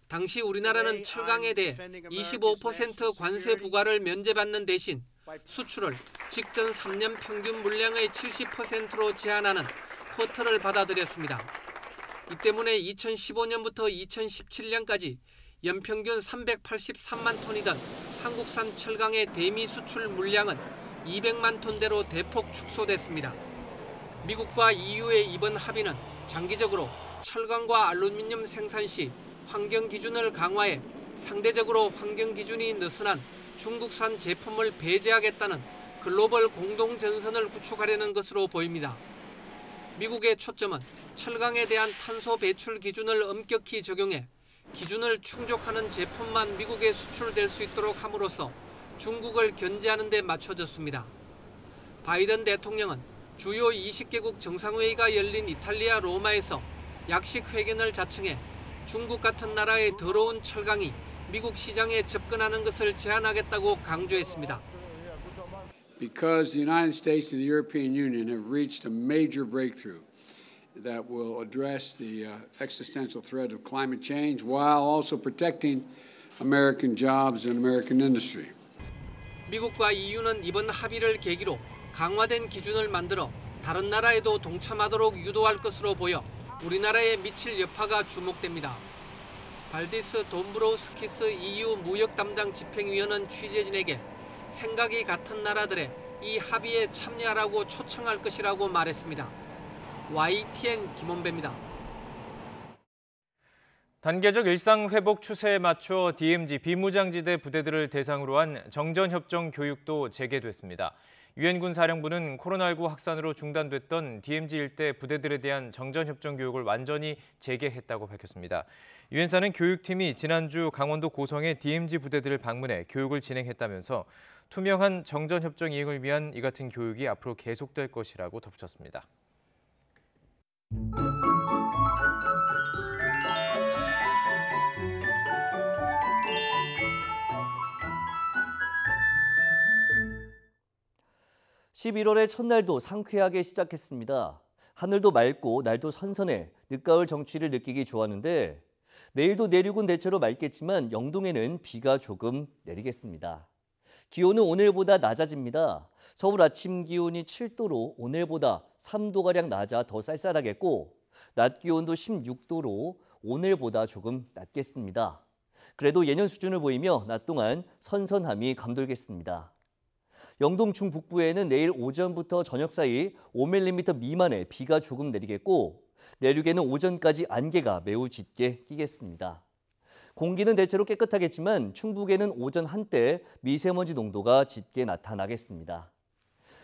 당시 우리나라는 철강에 대해 25% 관세 부과를 면제받는 대신 수출을 직전 3년 평균 물량의 70%로 제한하는 쿼터를 받아들였습니다. 이 때문에 2015년부터 2017년까지 연평균 383만 톤이던 한국산 철강의 대미 수출 물량은 200만 톤대로 대폭 축소됐습니다. 미국과 EU의 이번 합의는 장기적으로 철강과 알루미늄 생산 시 환경 기준을 강화해 상대적으로 환경 기준이 느슨한 중국산 제품을 배제하겠다는 글로벌 공동 전선을 구축하려는 것으로 보입니다. 미국의 초점은 철강에 대한 탄소 배출 기준을 엄격히 적용해 기준을 충족하는 제품만 미국에 수출될 수 있도록 함으로써 중국을 견제하는 데 맞춰졌습니다. 바이든 대통령은 주요 20개국 정상회의가 열린 이탈리아 로마에서 약식 회견을 자청해 중국 같은 나라의 더러운 철강이 미국 시장에 접근하는 것을 제한하겠다고 강조했습니다. Because the United States and the European Union have reached a major breakthrough that will address the existential threat of climate change while also protecting American jobs and American industry. 미국과 EU는 이번 합의를 계기로 강화된 기준을 만들어 다른 나라에도 동참하도록 유도할 것으로 보여 우리나라에 미칠 여파가 주목됩니다. 발디스 돈브로우스키스 EU 무역 담당 집행위원은 취재진에게 생각이 같은 나라들의 이 합의에 참여하라고 초청할 것이라고 말했습니다. YTN 김원배입니다. 단계적 일상 회복 추세에 맞춰 DMZ 비무장지대 부대들을 대상으로 한 정전협정 교육도 재개됐습니다. 유엔군 사령부는 코로나19 확산으로 중단됐던 DMZ 일대 부대들에 대한 정전협정 교육을 완전히 재개했다고 밝혔습니다. 유엔사는 교육팀이 지난주 강원도 고성의 DMZ 부대들을 방문해 교육을 진행했다면서 투명한 정전협정 이행을 위한 이 같은 교육이 앞으로 계속될 것이라고 덧붙였습니다. 11월의 첫날도 상쾌하게 시작했습니다. 하늘도 맑고 날도 선선해 늦가을 정취를 느끼기 좋았는데 내일도 내륙은 대체로 맑겠지만 영동에는 비가 조금 내리겠습니다. 기온은 오늘보다 낮아집니다. 서울 아침 기온이 7도로 오늘보다 3도가량 낮아 더 쌀쌀하겠고 낮 기온도 16도로 오늘보다 조금 낮겠습니다. 그래도 예년 수준을 보이며 낮 동안 선선함이 감돌겠습니다. 영동 중북부에는 내일 오전부터 저녁 사이 5mm 미만의 비가 조금 내리겠고 내륙에는 오전까지 안개가 매우 짙게 끼겠습니다. 공기는 대체로 깨끗하겠지만 충북에는 오전 한때 미세먼지 농도가 짙게 나타나겠습니다.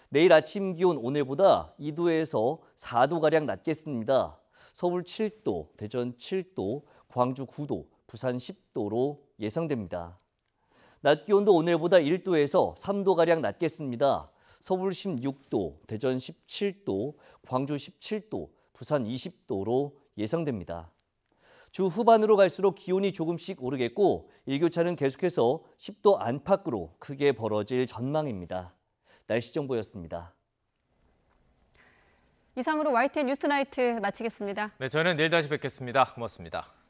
내일 아침 기온 오늘보다 2도에서 4도가량 낮겠습니다. 서울 7도, 대전 7도, 광주 9도, 부산 10도로 예상됩니다. 낮 기온도 오늘보다 1도에서 3도가량 낮겠습니다. 서울 16도, 대전 17도, 광주 17도, 부산 20도로 예상됩니다. 주 후반으로 갈수록 기온이 조금씩 오르겠고 일교차는 계속해서 10도 안팎으로 크게 벌어질 전망입니다. 날씨 정보였습니다. 이상으로 YTN 뉴스나이트 마치겠습니다. 네, 저희는 내일 다시 뵙겠습니다. 고맙습니다.